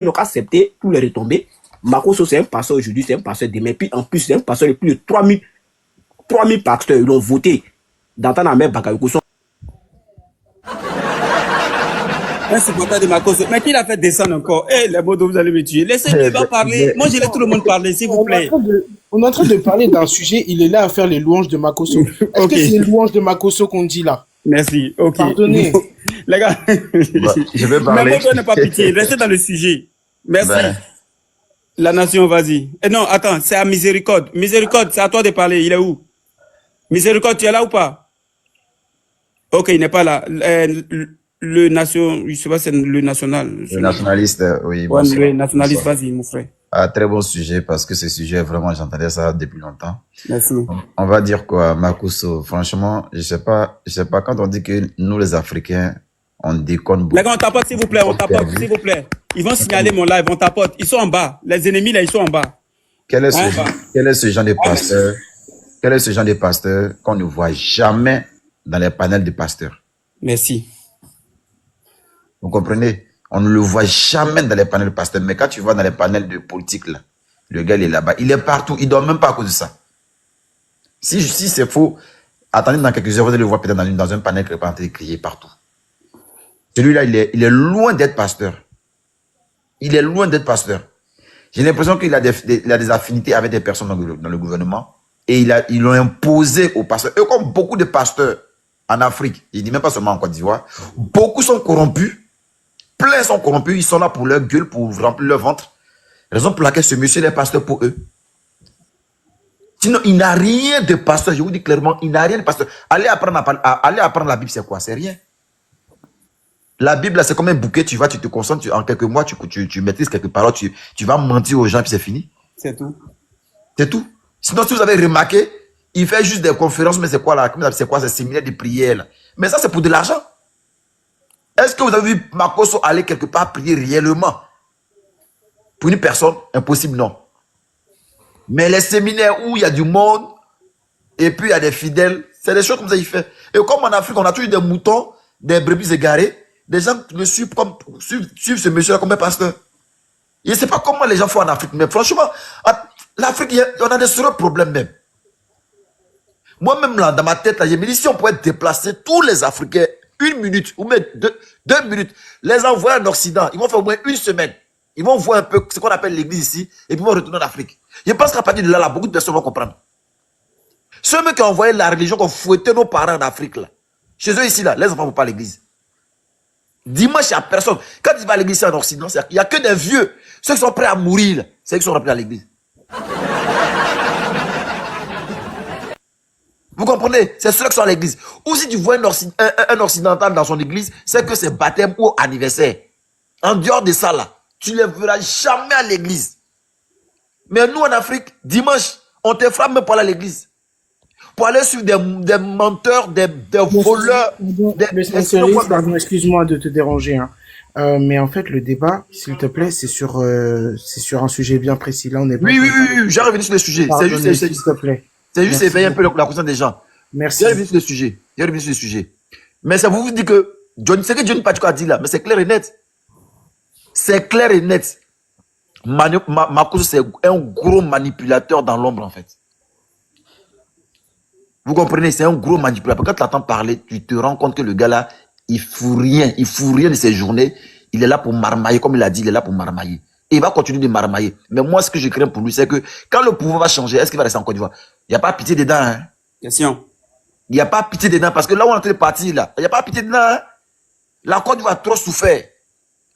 n'ont qu'à accepter tous les retombées. Makosso, c'est un pasteur aujourd'hui, c'est un pasteur demain. Puis en plus, c'est un pasteur de plus de 3000 pasteurs. Ils ont voté d'entendre la mère Bakayoko. Un supporter de Makosso. Mais qui l'a fait descendre encore? Eh, les mots vous allez me tuer. Laissez-le pas parler. Moi, je laisse tout le monde parler, s'il vous plaît. On est en train de parler d'un sujet. Il est là à faire les louanges de Makosso. Est-ce que c'est les louanges de Makosso qu'on dit là? Merci. Ok. Pardonnez. Les gars, je vais parler. Mais ne pas pitié. Restez dans le sujet. Merci. Ben. La nation, vas-y. Non, attends, c'est à Miséricorde. Miséricorde, c'est à toi de parler. Il est où? Miséricorde, tu es là ou pas? Ok, il n'est pas là. Le nation, je sais pas, c'est le national. Le nationaliste, oui. Ouais, le nationaliste, vas-y, mon frère. Très bon sujet, parce que ce sujet, vraiment, j'entendais ça depuis longtemps. Merci. On va dire quoi, Makosso? Franchement, je sais pas, quand on dit que nous, les Africains, on déconne beaucoup. Les gars, on tapote, s'il vous plaît, on tapote, s'il vous plaît. Ils vont signaler mon live, on tapote. Ils sont en bas. Les ennemis, là, ils sont en bas. Quel est ce genre de pasteur? Quel est ce genre de pasteur qu'on ne voit jamais dans les panels de pasteurs? Merci. Vous comprenez? On ne le voit jamais dans les panels de pasteurs. Mais quand tu vas dans les panels de politique, là, le gars, il est là-bas. Il est partout. Il ne dort même pas à cause de ça. Si c'est faux, attendez dans quelques heures, vous allez le voir peut-être dans un panel qui est en train de crier partout. Celui-là, il est loin d'être pasteur. Il est loin d'être pasteur. J'ai l'impression qu'il a des affinités avec des personnes dans le gouvernement. Et ils l'ont imposé aux pasteurs. Et comme beaucoup de pasteurs en Afrique, je ne dis même pas seulement en Côte d'Ivoire, beaucoup sont corrompus. Plein sont corrompus. Ils sont là pour leur gueule, pour remplir leur ventre. Raison pour laquelle ce monsieur est pasteur pour eux. Sinon, il n'a rien de pasteur. Je vous dis clairement, il n'a rien de pasteur. Allez apprendre la Bible, c'est quoi? C'est rien. La Bible, c'est comme un bouquet. Tu vas, tu te concentres. En quelques mois, tu maîtrises quelques paroles. Tu vas mentir aux gens, puis c'est fini. C'est tout. C'est tout. Sinon, si vous avez remarqué, il fait juste des conférences, mais c'est quoi là? C'est quoi? C'est séminaire de prière là. Mais ça, c'est pour de l'argent. Est-ce que vous avez vu Makosso aller quelque part prier réellement? Pour une personne, impossible, non. Mais les séminaires où il y a du monde, et puis il y a des fidèles, c'est des choses comme ça qu'il fait. Et comme en Afrique, on a toujours des moutons, des brebis égarés, des gens le suivent ce monsieur-là comme un pasteur. Je ne sais pas comment les gens font en Afrique, mais franchement, l'Afrique, on a des sérieux problèmes même. Moi-même, là, dans ma tête, là, je me dis, si on pouvait déplacer tous les Africains 1 minute, ou même 2 minutes, les envoyer en Occident, ils vont faire au moins 1 semaine. Ils vont voir un peu ce qu'on appelle l'église ici, et puis ils vont retourner en Afrique. Je pense qu'à partir de là, beaucoup de personnes vont comprendre. Ceux qui ont envoyé la religion, qui ont fouetté nos parents en Afrique, là, chez eux ici, là, les enfants ne vont pas à l'église. Dimanche, il n'y a personne. Quand ils vont à l'église en Occident, il n'y a que des vieux. Ceux qui sont prêts à mourir, là, c'est eux qui sont remplis à l'église. Vous comprenez? C'est ceux qui sont à l'église. Ou si tu vois un occidental dans son église, c'est que c'est baptême ou anniversaire. En dehors de ça, là, tu ne les verras jamais à l'église. Mais nous, en Afrique, dimanche, on te frappe même pour aller à l'église. Pour aller sur des menteurs, des voleurs. Excuse-moi de te déranger. Hein. Mais en fait, le débat, s'il te plaît, c'est sur un sujet bien précis. Là, on est. Oui, j'ai revenu sur le sujet. C'est juste, s'il te plaît. C'est juste éveiller un peu la conscience des gens. Merci. J'ai revenu sur le sujet. Mais ça vous dit que ce que Johnny Pachuco a dit là, mais c'est clair et net. C'est clair et net. Makosso, c'est un gros manipulateur dans l'ombre, en fait. Vous comprenez? C'est un gros manipulateur. Quand tu l'entends parler, tu te rends compte que le gars là, il fout rien de ses journées. Il est là pour marmailler, comme il a dit, il est là pour marmailler. Et il va continuer de marmailler. Mais moi, ce que je crains pour lui, c'est que quand le pouvoir va changer, est-ce qu'il va rester en Côte d'Ivoire? Il n'y a pas pitié dedans. Hein? Question. Il n'y a pas pitié dedans. Parce que là où on est en train de partir, là, il n'y a pas pitié dedans. Hein? La Côte d'Ivoire a trop souffert. Et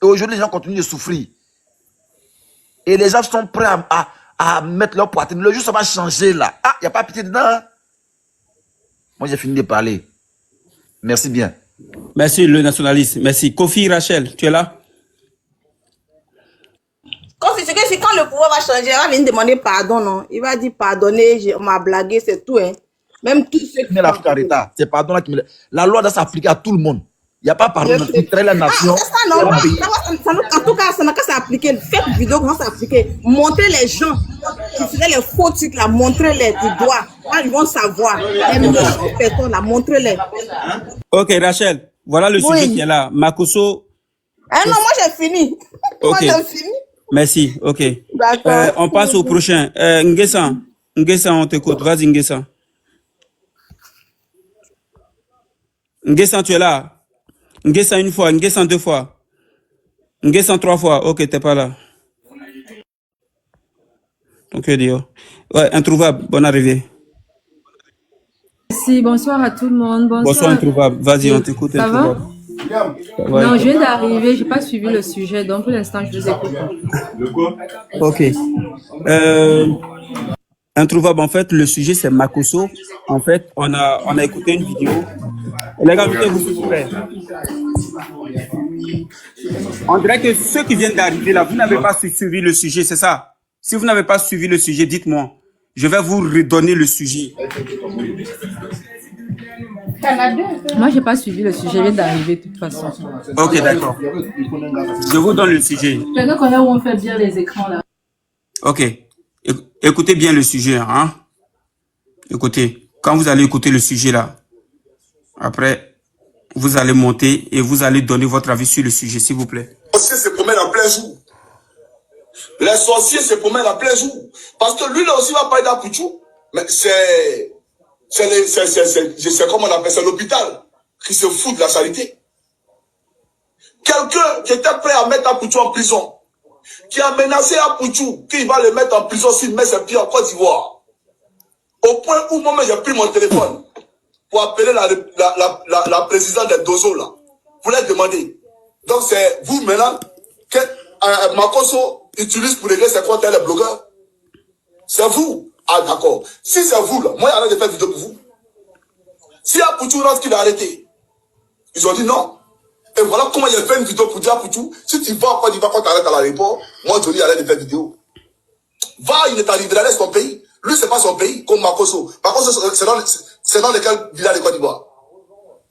aujourd'hui, les gens continuent de souffrir. Et les gens sont prêts à mettre leur poitrine. Le jour, ça va changer là. Ah, il n'y a pas pitié dedans. Hein? Moi, j'ai fini de parler. Merci bien. Merci, le nationaliste. Merci. Kofi Rachel, tu es là? C'est que quand le pouvoir va changer, il va venir demander pardon, non? Il va dire pardonner, on m'a blagué, c'est tout, hein. Même tous ceux qui... l'Afrique en retard. C'est pardon là qui me... La loi doit s'appliquer à tout le monde. Il n'y a pas pardon dans la nation. Ça, non, en tout cas, ça n'a qu'à s'appliquer. Faites une vidéo comment s'appliquer. Montrez les gens qui faisaient les faux trucs là, montrez-les du doigt. Quand ils vont savoir. Les méchants personnes là, montrez-les. Ok, Rachel, voilà le sujet qui est là. Makosso. Ah non, moi j'ai fini. Ok. Moi, j'ai fini. Merci. Ok. D'accord. On passe au prochain. Nguessan. Nguessan, on t'écoute. Vas-y, Nguessan. Nguessan, tu es là. Nguessan une fois. Nguessan deux fois. Nguessan trois fois. Ok, t'es pas là. Donc, Dieu. Ouais, introuvable. Bonne arrivée. Merci, bonsoir à tout le monde. Bonsoir, introuvable. Vas-y, on t'écoute, Ça va? introuvable. Ouais. Non, je viens d'arriver, j'ai pas suivi le sujet, donc pour l'instant, je vous écoute. Ok. Introuvable, en fait, le sujet, c'est Makosso. En fait, on a écouté une vidéo. Et les gars, mettez-vous, s'il vous plaît. On dirait que ceux qui viennent d'arriver là, vous n'avez pas suivi le sujet, c'est ça? Si vous n'avez pas suivi le sujet, dites-moi. Je vais vous redonner le sujet. Moi, j'ai pas suivi le sujet, je viens d'arriver de toute façon. Ok, d'accord. Je vous donne le sujet. Quelqu'un connaît où on fait bien les écrans là? Ok. Écoutez bien le sujet, hein. Écoutez. Quand vous allez écouter le sujet là, après, vous allez monter et vous allez donner votre avis sur le sujet, s'il vous plaît. Les sorciers se promènent en plein jour. Les sorciers se promènent en plein jour. Parce que lui là aussi va parler d'Apouchou. Mais c'est comment on appelle ça, l'hôpital qui se fout de la charité. Quelqu'un qui était prêt à mettre Apouchou en prison, qui a menacé Apouchou, qu'il va le mettre en prison s'il met ses pieds en Côte d'Ivoire. Au point où moi j'ai pris mon téléphone pour appeler la présidente des Dozo là. Vous l'avez demandé. Donc c'est vous maintenant que Makosso utilise pour régler ses comptes les blogueurs. C'est vous. Ah d'accord. Si c'est vous là, moi j'arrête de faire vidéo pour vous. Si Apouchou rentre qu'il a arrêté, ils ont dit non. Et voilà comment il a fait une vidéo pour dire à Apouchou, si tu vas en Côte d'Ivoire quand tu arrêtes à l'aéroport, moi Johnny arrête de faire vidéo. Va, il est arrivé, laisse ton pays. Lui, c'est pas son pays, comme Makosso. Makosso, c'est dans lequel village de Côte d'Ivoire?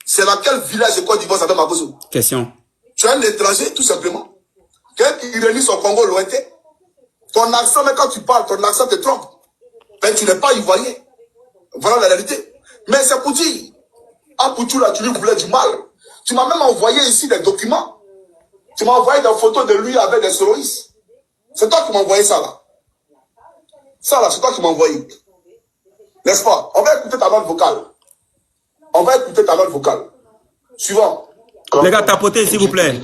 C'est dans quel village de Côte d'Ivoire ça fait Makosso? Question. Tu es un étranger, tout simplement. Quelqu'un qui réunit son Congo lointain. Ton accent, mais quand tu parles, ton accent te trompe. Mais tu n'es pas ivoirien. Voilà la réalité. Mais c'est pour dire, Apouchou, là, tu lui voulais du mal. Tu m'as même envoyé ici des documents. Tu m'as envoyé des photos de lui avec des terroristes. C'est toi qui m'as envoyé ça, là. Ça, là, c'est toi qui m'as envoyé. N'est-ce pas? On va écouter ta note vocale. On va écouter ta note vocale. Suivant. Les gars, tapotez, s'il vous plaît.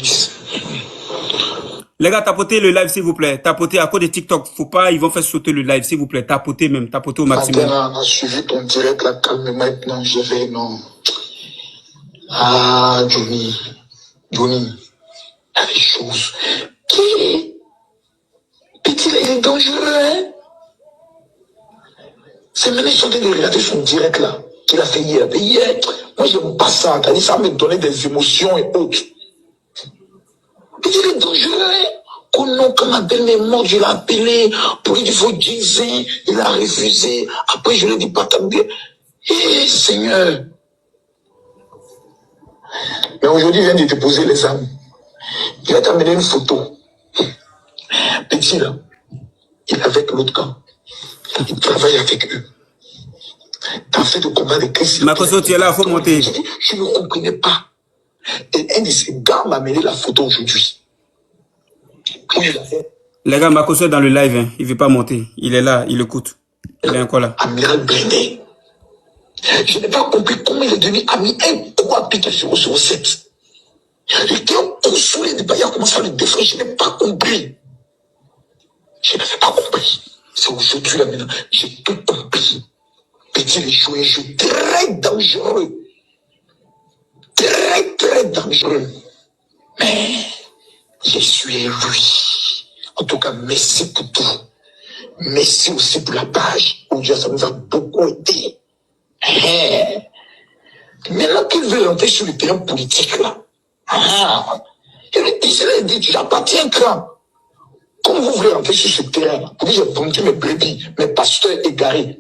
Les gars, tapotez le live, s'il vous plaît. Tapotez à cause de TikTok. Faut pas, ils vont faire sauter le live, s'il vous plaît. Tapotez même, tapotez au maximum. On a suivi ton direct là, calmement. Maintenant, je vais, non. Ah, Johnny. Johnny. Il y a des choses. Qui? Petit, il est dangereux, hein? C'est maintenant, ils sont en train de regarder son direct là, qu'il a fait hier. Mais hier, moi, j'aime pas ça. T'as dit, ça me donnait des émotions et autres. Petit, il est dangereux, hein? Oh non, quand ma belle-mère est morte, je l'ai appelé pour lui dire, il faut 10 ans. Il a refusé. Après, je lui ai dit, pas t'abder. Eh, Seigneur. Mais aujourd'hui, il vient de déposer les âmes. Il va t'amener une photo. Petit, là, il est avec l'autre camp. Il travaille avec eux. T'as fait le combat de Christ. Makosso, tu es là, faut monter. Je ne comprenais pas. Et un de ces gars m'a amené la photo aujourd'hui. Les gars, Makosso est dans le live, hein. Il veut pas monter. Il est là, il écoute. Il est encore là. Amiral Brené. Je n'ai pas compris comment il est devenu ami un coup appliqué sur 7. Il était consolé de Baya commence à le défendre. Je n'ai pas compris. Je n'avais pas compris. C'est aujourd'hui là maintenant. J'ai tout compris. Petit, les joueurs, un jeu très dangereux. Très, très dangereux. Mais, je suis lui. En tout cas, merci pour tout. Merci aussi pour la page. Oh Dieu, ça nous a beaucoup aidé. Maintenant qu'il veut rentrer sur le terrain politique là. Il a dit, j'appartiens quand? Comment vous voulez rentrer sur ce terrain? Vous dites, j'ai vendu mes brebis, mes pasteurs égarés,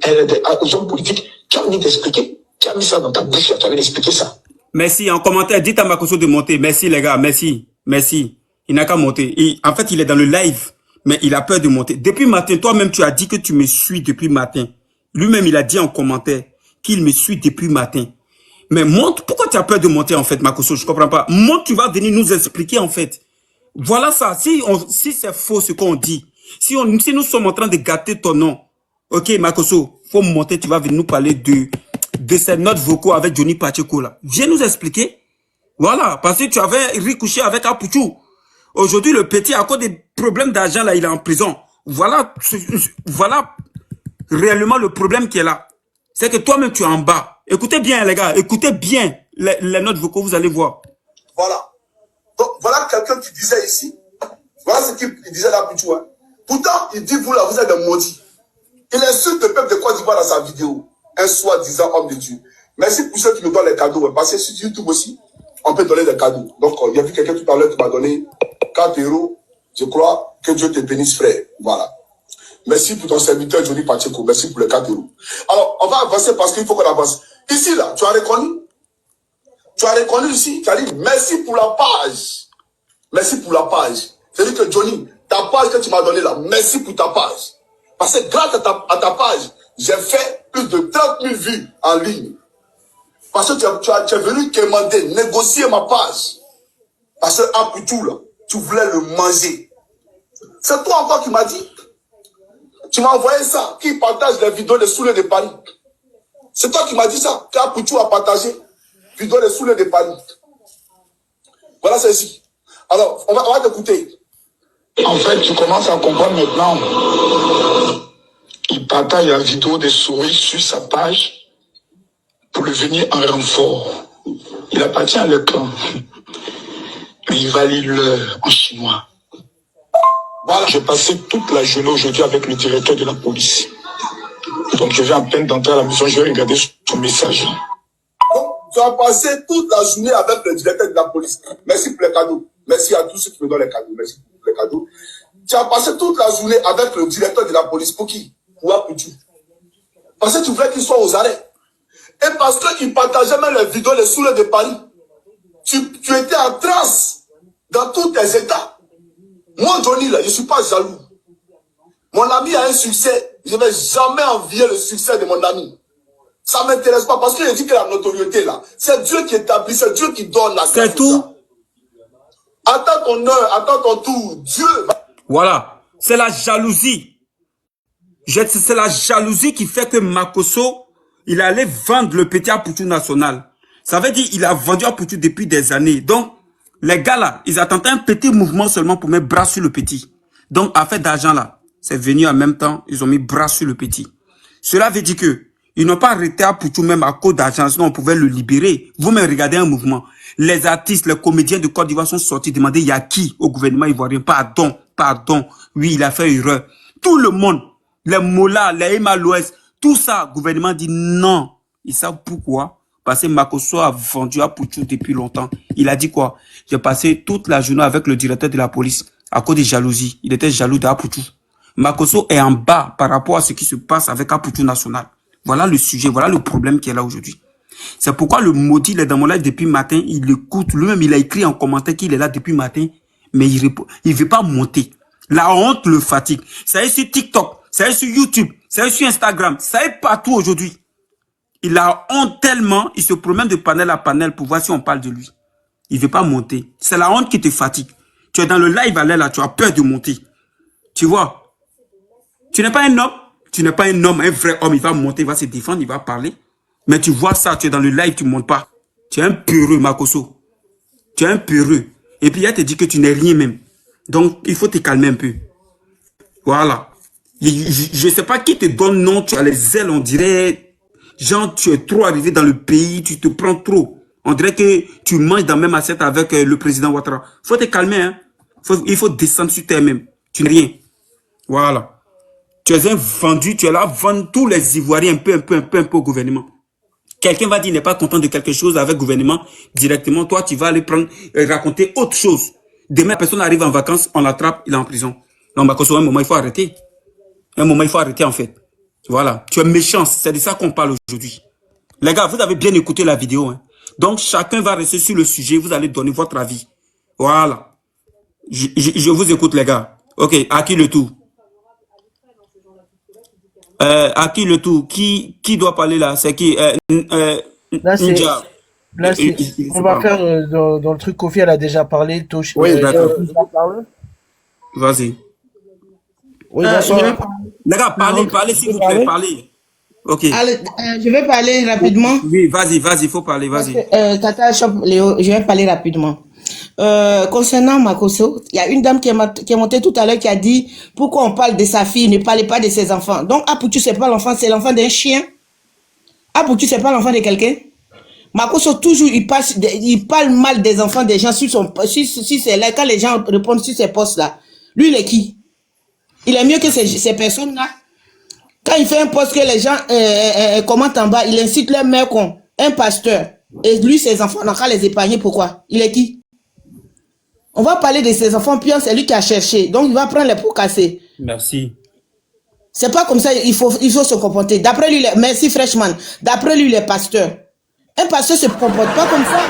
aux hommes politiques. Tu as mis d'expliquer? Tu as mis ça dans ta bouche, tu as mis d'expliquer ça. Merci. En commentaire, dites à Makosso de monter. Merci, les gars. Merci. Merci. Il n'a qu'à monter. En fait, il est dans le live, mais il a peur de monter. Depuis matin, toi-même, tu as dit que tu me suis depuis matin. Lui-même, il a dit en commentaire qu'il me suit depuis matin. Mais monte. Pourquoi tu as peur de monter, en fait, Makosso? Je comprends pas. Monte, tu vas venir nous expliquer, en fait. Voilà ça. Si c'est faux ce qu'on dit, si nous sommes en train de gâter ton nom, ok, Makoso, faut monter, tu vas venir nous parler de ces notes vocaux avec Johnny Pacheco là. Viens nous expliquer. Voilà, parce que tu avais ricouché avec Apuchou. Aujourd'hui, le petit, à cause des problèmes d'argent là, il est en prison. Voilà réellement le problème qui est là. C'est que toi-même, tu es en bas. Écoutez bien, les gars, écoutez bien les notes vocaux, vous allez voir. Voilà. Donc, voilà quelqu'un qui disait ici. Voilà ce qu'il disait là, Pichou. Hein. Pourtant, il dit, vous là, vous êtes des maudits. Il insulte le peuple de Côte d'Ivoire dans sa vidéo. Un soi-disant homme de Dieu. Merci pour ceux qui nous donnent les cadeaux. Hein, parce que sur YouTube aussi, on peut donner des cadeaux. Donc, il y a vu quelqu'un tout à l'heure qui m'a donné 4 euros. Je crois que Dieu te bénisse, frère. Voilà. Merci pour ton serviteur Johnny Pacheco. Merci pour les 4 euros. Alors, on va avancer parce qu'il faut qu'on avance. Ici, là, tu as reconnu? Tu as reconnu ici? Tu as dit merci pour la page. Merci pour la page. C'est-à-dire que Johnny, ta page que tu m'as donnée là, merci pour ta page. Parce que grâce à ta page, j'ai fait plus de 30 000 vues en ligne. Parce que tu es venu commander, négocier ma page. Parce que Apuchou, là, tu voulais le manger. C'est toi encore qui m'as dit. Tu m'as envoyé ça, qui partage les vidéos des soulets de Paris. C'est toi qui m'as dit ça, qu'Apuchou a partagé vidéos des soulets de Paris. Voilà ceci. Alors, on va t'écouter. En fait, tu commences à comprendre maintenant. Il partage la vidéo des souris sur sa page pour le venir en renfort. Il appartient à l'écran. Il valide l'heure en chinois. Voilà, j'ai passé toute la journée aujourd'hui avec le directeur de la police. Donc je viens à peine d'entrer à la maison, je vais regarder son message. Donc, tu as passé toute la journée avec le directeur de la police. Merci pour les cadeaux. Merci à tous ceux qui me donnent les cadeaux. Merci pour les cadeaux. Tu as passé toute la journée avec le directeur de la police. Pour qui? Pour Apuchou. Parce que tu voulais qu'il soit aux arrêts. Et parce qu'il partageait même les vidéos des soulets de Paris. Tu étais en transe dans tous tes états. Moi, Johnny, là, je ne suis pas jaloux. Mon ami a un succès. Je ne vais jamais envier le succès de mon ami. Ça ne m'intéresse pas parce qu'il dit que la notoriété, là, c'est Dieu qui établit, c'est Dieu qui donne la grâce. C'est tout. Attends ton heure, attends ton tour. Dieu va... Voilà. C'est la jalousie. C'est la jalousie qui fait que Makoso, il allait vendre le petit Apuchou national. Ça veut dire qu'il a vendu Apuchou depuis des années. Donc, les gars là, ils attendaient un petit mouvement seulement pour mettre bras sur le petit. Donc, affaire d'argent là, c'est venu en même temps, ils ont mis bras sur le petit. Cela veut dire que ils n'ont pas arrêté Apuchou même à cause d'argent, sinon on pouvait le libérer. Vous-même regardez un mouvement. Les artistes, les comédiens de Côte d'Ivoire sont sortis demander il y a qui au gouvernement ivoirien. Pardon. Oui, il a fait erreur. Tout le monde, les Mola, les Emaloès, tout ça, le gouvernement dit non. Ils savent pourquoi? Parce que Makoso a vendu Apuchou depuis longtemps. Il a dit quoi? J'ai passé toute la journée avec le directeur de la police à cause de jalousie. Il était jaloux d'Apuchou. Makoso est en bas par rapport à ce qui se passe avec Apuchou national. Voilà le sujet, voilà le problème qui est là aujourd'hui. C'est pourquoi le maudit, il est dans mon live depuis matin, il écoute, lui-même il a écrit en commentaire qu'il est là depuis matin, mais il veut pas monter. La honte le fatigue. Ça est sur TikTok, ça est sur YouTube, ça est sur Instagram, ça est partout aujourd'hui. Il a honte tellement, il se promène de panel à panel pour voir si on parle de lui. Il veut pas monter. C'est la honte qui te fatigue. Tu es dans le live à l'air là, tu as peur de monter. Tu vois? Tu n'es pas un homme. Tu n'es pas un homme, un vrai homme. Il va monter, il va se défendre, il va parler. Mais tu vois ça, tu es dans le live, tu ne montes pas. Tu es un peureux, Makoso. Tu es un peureux. Et puis, il te dit que tu n'es rien même. Donc, il faut te calmer un peu. Voilà. Je ne sais pas qui te donne nom. Tu as les ailes, on dirait. Genre, tu es trop arrivé dans le pays, tu te prends trop. On dirait que tu manges dans la même assiette avec le président Ouattara. Il faut te calmer, hein. Il faut descendre sur terre-même. Tu n'es rien. Voilà. Tu es un vendu, tu es là, vendre tous les Ivoiriens un peu au gouvernement. Quelqu'un va dire qu'il n'est pas content de quelque chose avec le gouvernement, directement, toi, tu vas aller prendre, raconter autre chose. Demain, personne arrive en vacances, on l'attrape, il est en prison. Donc, Makoso, un moment, il faut arrêter. Un moment, il faut arrêter, en fait. Voilà. Tu es méchant, c'est de ça qu'on parle aujourd'hui. Les gars, vous avez bien écouté la vidéo, hein. Donc, chacun va rester sur le sujet, vous allez donner votre avis. Voilà. Je vous écoute, les gars. Ok, à qui le tour? À qui le tour? Qui doit parler là? C'est qui? Là, Ninja. Là, on va faire dans le truc Kofi, elle a déjà parlé. Tosh, Oui, d'accord. Vas-y. Oui, bonsoir. Les gars, parlez s'il vous plaît, parlez. Ok. Allez, je vais parler rapidement. Oui, vas-y, faut parler, vas-y. Tata Shop Léo, je vais parler rapidement. Concernant Makoso, il y a une dame qui est montée tout à l'heure qui a dit pourquoi on parle de sa fille, ne parlez pas de ses enfants. Donc, Aputu, c'est pas l'enfant, c'est l'enfant d'un chien. Aputu, c'est pas l'enfant de quelqu'un. Makoso, toujours, il parle mal des enfants des gens sur c'est là, quand les gens répondent sur ces postes-là. Lui, il est qui? Il est mieux que ces personnes-là. Quand il fait un poste que les gens commentent en bas, il incite leur mère con, un pasteur. Et lui, ses enfants, on n'a qu'à les épargner. Pourquoi? Il est qui? On va parler de ses enfants, puis c'est lui qui a cherché. Donc, il va prendre les pots cassés. Merci. C'est pas comme ça, il faut se comporter. D'après lui, merci Freshman. D'après lui, les pasteurs. Un pasteur se comporte pas comme ça.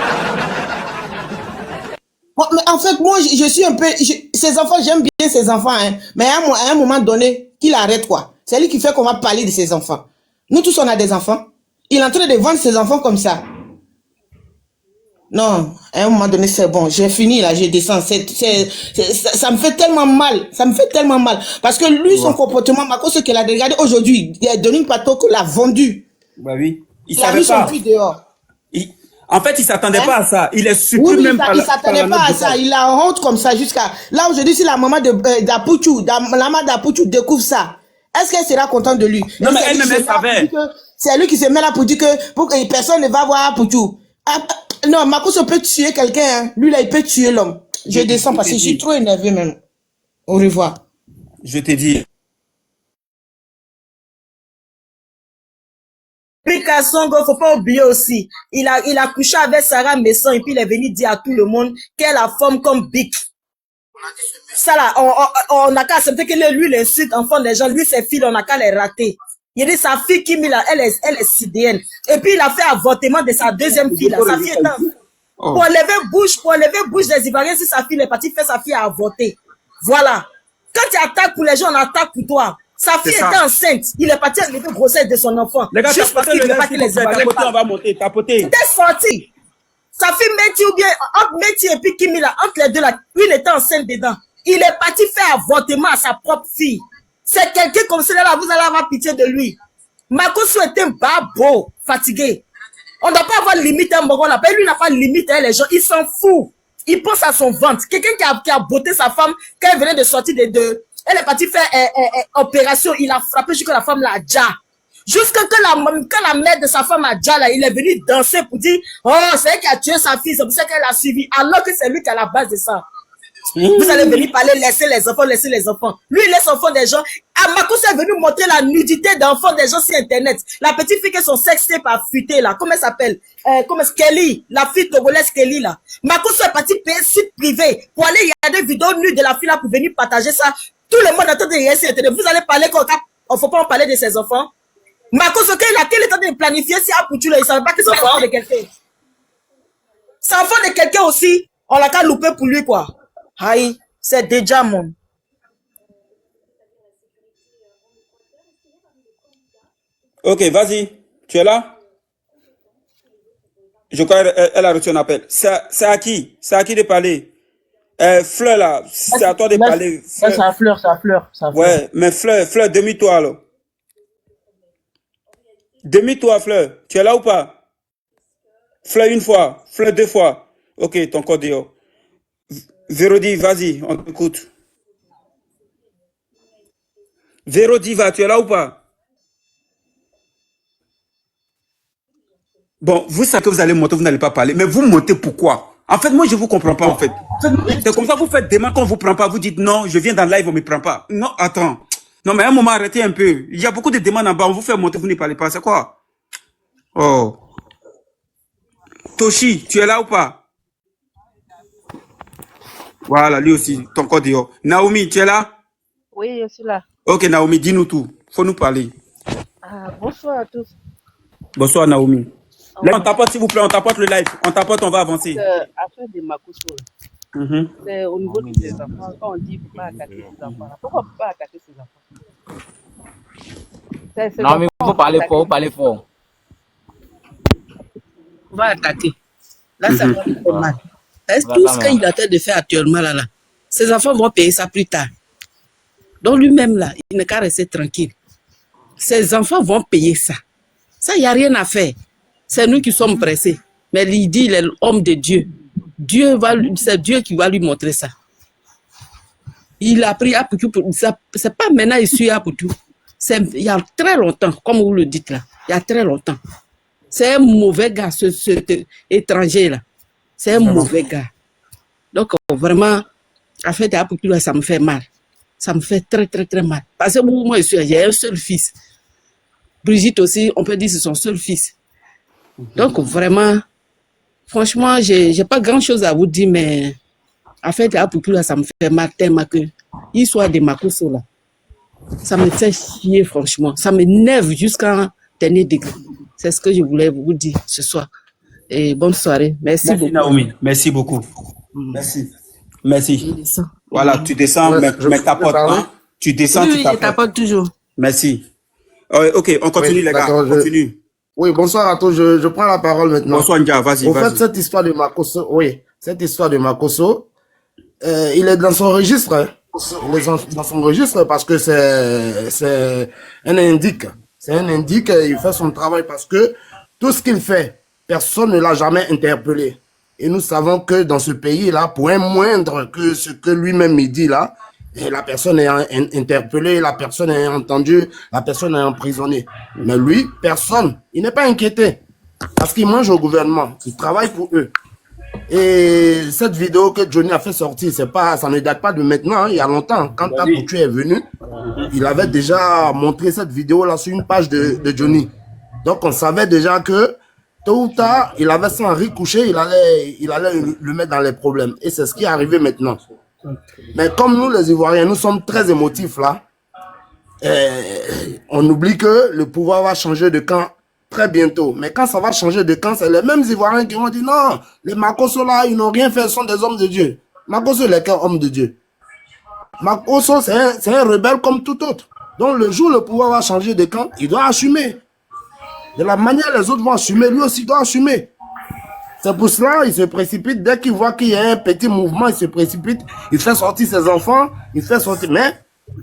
Bon, mais en fait, moi, je suis un peu... Ces enfants, j'aime bien ces enfants, hein, mais à un moment donné, qu'il arrête, quoi. C'est lui qui fait qu'on va parler de ses enfants. Nous tous, on a des enfants. Il est en train de vendre ses enfants comme ça. Non, à un moment donné, c'est bon. J'ai fini, là, je descends. Ça me fait tellement mal. Ça me fait tellement mal. Parce que lui, son comportement, ce qu'il a regardé aujourd'hui, il a donné une pato qu'il a vendu. Bah oui. Il a mis son prix dehors. En fait, il s'attendait pas à ça. Il est surpris oui, même pas. Il s'attendait pas à ça. Il a honte comme ça jusqu'à... Là, aujourd'hui, si la maman d'Apuchu, la maman d'Apuchu découvre ça, est-ce qu'elle sera contente de lui? Non, mais elle-même, elle savait. C'est lui qui se met là pour dire que personne ne va voir Apuchu. Non, Makoso peut tuer quelqu'un. Hein. Lui, là, il peut tuer l'homme. Je descends parce que je suis trop énervé même. Au revoir. Je t'ai dit. Picasso, faut pas oublier aussi. Il a couché avec Sarah Messon et puis il est venu dire à tout le monde qu'elle a forme comme Bic. Ça là, on a qu'à accepter que lui l'insulte enfant des gens. Lui, ses filles, on a qu'à les rater. Il dit sa fille Kimi là, elle est CDN. Et puis il a fait avortement de sa deuxième fille là. Sa fille est pour enlever bouche des Ivoiriens, si sa fille est partie faire sa fille à avorter. Voilà. Quand tu attaques pour les gens, on attaque pour toi. Sa fille était enceinte. Il est parti enlever la grossesse de son enfant. Les gars, juste parce qu'il veut pas que les Ivoiriens parlent. On va monter, tapoter. Il était sorti. Sa fille Métis ou bien entre Métis et puis Kimi là, entre les deux là, lui il était enceinte dedans. Il est parti faire avortement à sa propre fille. C'est quelqu'un comme cela là, vous allez avoir pitié de lui. Makoso est un babo, fatigué. On ne doit pas avoir limite à un moment là. Lui n'a pas de limite à les gens. Il s'en fout. Il pense à son ventre. Quelqu'un qui a botté sa femme quand elle venait de sortir des deux. Elle est partie faire opération. Il a frappé jusqu'à la femme là, déjà. Jusqu'à quand la mère de sa femme a déjà là, il est venu danser pour dire, oh, c'est elle qui a tué sa fille, c'est pour ça qu'elle a suivi. Alors que c'est lui qui est à la base de ça. Vous allez venir parler, laisser les enfants. Lui, il laisse enfants des gens. Makoso est venu montrer la nudité d'enfants des gens sur Internet. La petite fille que son sexe tape a fuité là. Comment elle s'appelle? Kelly. La fille togolaise Kelly là. Makoso est parti payer site privé pour aller regarder des vidéos nues de la fille là pour venir partager ça. Tout le monde attend de regarder sur Internet. Vous allez parler on faut pas en parler de ses enfants. Makoso, quel est temps de planifier si Aputu là, il savait pas que c'est enfant de quelqu'un. C'est enfant de quelqu'un aussi. On l'a qu'à louper pour lui quoi. Aïe, c'est déjà mon. Ok, vas-y. Tu es là? Je crois qu'elle a reçu un appel. C'est à qui? C'est à qui de parler? Fleur là, c'est à toi de parler. Fleur. Ça fleur. Ouais, mais Fleur, demi-toi alors. Demi-toi, Fleur. Tu es là ou pas? Fleur une fois, Fleur deux fois. Ok, ton code dehors. Vérodi, vas-y, on t'écoute. Vérodi, tu es là ou pas? Bon, vous savez que vous allez monter, vous n'allez pas parler, mais vous montez pourquoi? En fait, moi, je ne vous comprends pas, en fait. C'est comme ça que vous faites des mains quand on ne vous prend pas. Vous dites non, je viens dans le live, on ne me prend pas. Non, attends. Non, mais à un moment, arrêtez un peu. Il y a beaucoup de demandes en bas, on vous fait monter, vous ne parlez pas. C'est quoi? Oh. Toshi, tu es là ou pas? Voilà, lui aussi, ton code dehors. Naomi, tu es là? Oui, je suis là. Ok, Naomi, dis-nous tout. Faut nous parler. Bonsoir à tous. Bonsoir, Naomi. Là, on tapote, s'il vous plaît, on tapote le live. On tapote, on va avancer. Affaire de Makoso, c'est au niveau des enfants. Quand on dit qu'il ne faut pas attaquer ses enfants, pourquoi on ne peut pas attaquer ses enfants? Non, mais il faut parler fort, On va attaquer. Là, ça va lui faire mal. Tout ce qu'il est en train de faire actuellement, là, ses enfants vont payer ça plus tard. Donc lui-même, là, il n'a qu'à rester tranquille. Ses enfants vont payer ça. Ça, il n'y a rien à faire. C'est nous qui sommes pressés. Mais il dit, il est l'homme de Dieu. C'est Dieu qui va lui montrer ça. Il a pris Apoutou pour ça. C'est pas maintenant il suit Apoutou. Il y a très longtemps, comme vous le dites là. Il y a très longtemps. C'est un mauvais gars, cet étranger-là. C'est un mauvais gars. Donc, vraiment, en fait, Apoutou, là, ça me fait mal. Ça me fait très, très, très mal. Parce que moi, j'ai un seul fils. Brigitte aussi, on peut dire que c'est son seul fils. Donc, vraiment, franchement, j'ai pas grand-chose à vous dire, mais en fait, Apoutou, là, ça me fait mal tellement que il soit des Makosso, là. Ça me fait chier, franchement. Ça m'énerve jusqu'à un dernier degré. C'est ce que je voulais vous dire ce soir. Et bonne soirée. Merci beaucoup. Naomi. Merci beaucoup. Merci. Merci. Voilà, tu descends, mais t'apportes pas. Tu descends, oui, je t'apporte toujours. Merci. Ok, on continue, les gars. On continue. Oui, bonsoir à tous. Je prends la parole maintenant. Bonsoir, Ndia. Vas-y. Au fait, cette histoire de Makosso, cette histoire de Makosso, il est dans son registre. Hein. Il est dans son registre parce que c'est un indique. C'est un indique, il fait son travail parce que tout ce qu'il fait, personne ne l'a jamais interpellé. Et nous savons que dans ce pays-là, pour un moindre que ce que lui-même il dit là, la personne est interpellée, la personne est entendue, la personne est emprisonnée. Mais lui, personne, il n'est pas inquiété. Parce qu'il mange au gouvernement, il travaille pour eux. Et cette vidéo que Johnny a fait sortir, ça ne date pas de maintenant, hein, il y a longtemps. Quand Apoutou est venu, il avait déjà montré cette vidéo-là sur une page de Johnny. Donc on savait déjà que tôt ou tard, il avait son riz couché, il allait le mettre dans les problèmes. Et c'est ce qui est arrivé maintenant. Mais comme nous, les Ivoiriens, nous sommes très émotifs là, on oublie que le pouvoir va changer de camp très bientôt. Mais quand ça va changer de camp, c'est les mêmes Ivoiriens qui vont dire non, les Makosso là, ils n'ont rien fait, ce sont des hommes de Dieu. Makosso, il est qu'un homme de Dieu. Makosso, c'est un rebelle comme tout autre. Donc le jour où le pouvoir va changer de camp, il doit assumer. De la manière les autres vont assumer, lui aussi doit assumer. C'est pour cela il se précipite. Dès qu'il voit qu'il y a un petit mouvement, il se précipite. Il fait sortir ses enfants. Il fait sortir. Mais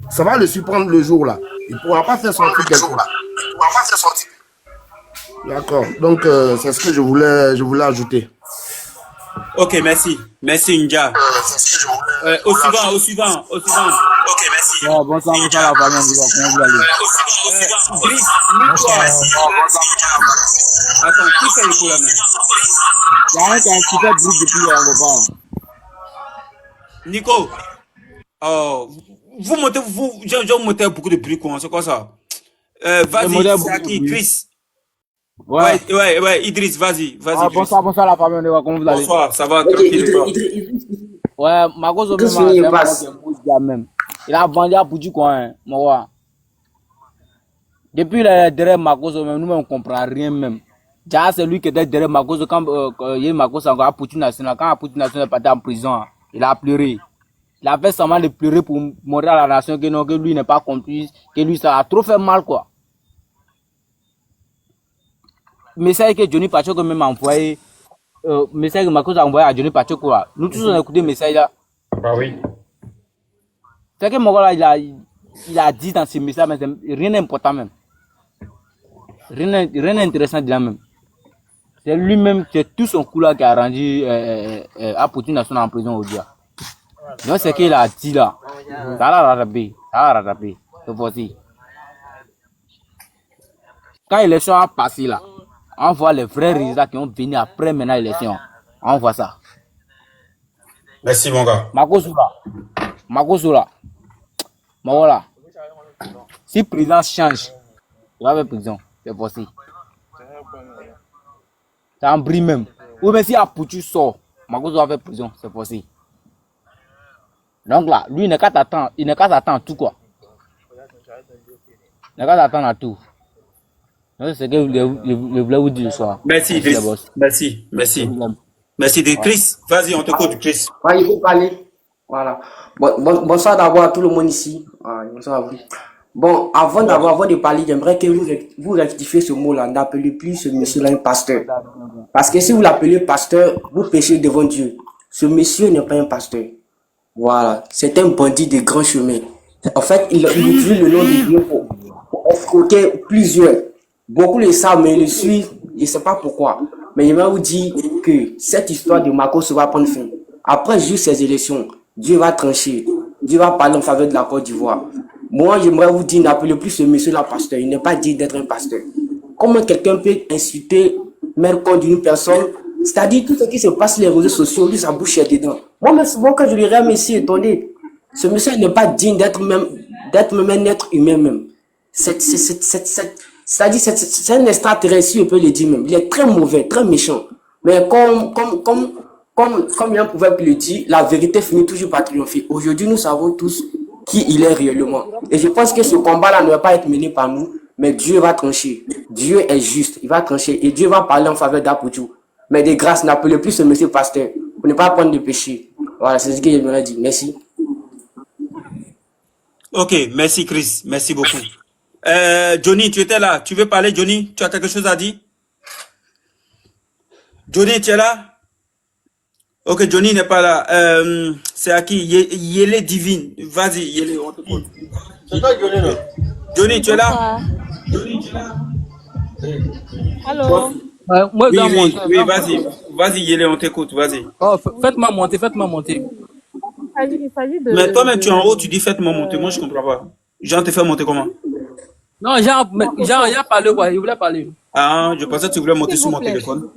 ça va le surprendre le jour là. Il ne pourra pas faire sortir quelqu'un. D'accord. Donc c'est ce que je voulais ajouter. Ok, merci. Merci, Ndia. Au suivant. Ok, merci. Bonsoir, la famille. Comment vous allez? Attends, qui fait le coup là, même? Il y a un qui fait bruit depuis un moment. Nico, vous montez, j'ai monté beaucoup de bruit, quoi. C'est quoi ça? Vas-y, c'est à qui? Chris? Ouais, Idriss, vas-y. Bonsoir, la famille. Comment vous allez? Bonsoir, ça va, tranquille. Ouais, Makosso même. Il a vendu à Poutou, quoi, hein, moi. Depuis derrière Makosso, nous-mêmes, on ne comprend rien même. Déjà, c'est lui qui était derrière Makosso quand il y a Makosso encore à Poutou National. Quand Poutou National est parti en prison, il a pleuré. Il a fait seulement de pleurer pour montrer à la nation que, non, que lui n'est pas compris, que lui, ça a trop fait mal, quoi. Message que Johnny Pacheco même a envoyé, message que Makosso a envoyé à Johnny Pacheco, là. Nous tous on a écouté le message là. Bah oui. C'est que mon gars là, il a dit dans ce message, mais rien d'important même. Rien d'intéressant dedans même. C'est lui-même, c'est tout son coup là qui a rendu à Poutou National en prison aujourd'hui. Donc c'est qu'il a dit là. Ça l'a rattrapé. C'est voici. Quand l'élection a passé là, on voit les vrais résultats qui ont venu après maintenant l'élection. On voit ça. Merci mon gars. Makosso là. Mais voilà. Si le président change, il va faire prison. C'est possible. C'est un bris même. Ou même si Apoutou sort, Makosso va faire prison. C'est possible. Donc là, lui, il n'a qu'à t'attendre tout quoi. Il n'a qu'à t'attendre à tout. C'est ce que je voulais vous dire ce soir. Merci, Chris. Merci de Chris. Vas-y, on te compte, Chris. Il faut parler. Voilà. Bonsoir d'abord à tout le monde ici. Bonsoir à vous. Bon, avant de parler, j'aimerais que vous rectifiez ce mot-là. N'appelez plus ce monsieur-là un pasteur. Parce que si vous l'appelez pasteur, vous péchez devant Dieu. Ce monsieur n'est pas un pasteur. Voilà. C'est un bandit de grand chemin. En fait, il utilise le nom de Dieu pour escroquer plusieurs. Beaucoup le savent, mais ils le suivent. Je ne sais pas pourquoi. Mais je vais vous dire que cette histoire de Makosso va prendre fin. Après juste ces élections, Dieu va trancher. Dieu va parler en faveur de la Côte d'Ivoire. Moi, j'aimerais vous dire, n'appelez plus ce monsieur-là pasteur. Il n'est pas dit d'être un pasteur. Comment quelqu'un peut insulter, mettre contre une personne? C'est-à-dire, tout ce qui se passe sur les réseaux sociaux, lui, sa bouche est dedans. Moi, même souvent, quand je lui regarde, ici, étonné, ce monsieur n'est pas digne d'être même un être humain même. C'est-à-dire, c'est un extraterrestre, si on peut le dire même. Il est très mauvais, très méchant. Mais comme Yann Pouvec le dit, la vérité finit toujours par triompher. Aujourd'hui, nous savons tous qui il est réellement. Et je pense que ce combat-là ne va pas être mené par nous, mais Dieu va trancher. Dieu est juste, il va trancher. Et Dieu va parler en faveur d'Apoutou. Mais de grâce, n'appelez plus ce monsieur pasteur pour ne pas prendre de péché. Voilà, c'est ce que j'aimerais dire. Merci. Ok, merci Chris, merci beaucoup. Johnny, tu étais là, tu veux parler Johnny? Tu as quelque chose à dire? Johnny, tu es là? Ok, Johnny n'est pas là. C'est à qui? Yélé Divine. Vas-y, Yélé, on te compte. C'est toi Johnny, non? Johnny, tu es là? Allô? Moi, Oui, vas-y, Yélé, on t'écoute, vas-y. Oh, faites-moi monter. Il s'agit de... Mais toi-même, tu es en haut, tu dis faites-moi monter. Moi, je comprends pas. Jean te fait monter comment? Non, Jean, il a parlé quoi, il voulait parler. Ah, je pensais que tu voulais monter sur mon téléphone.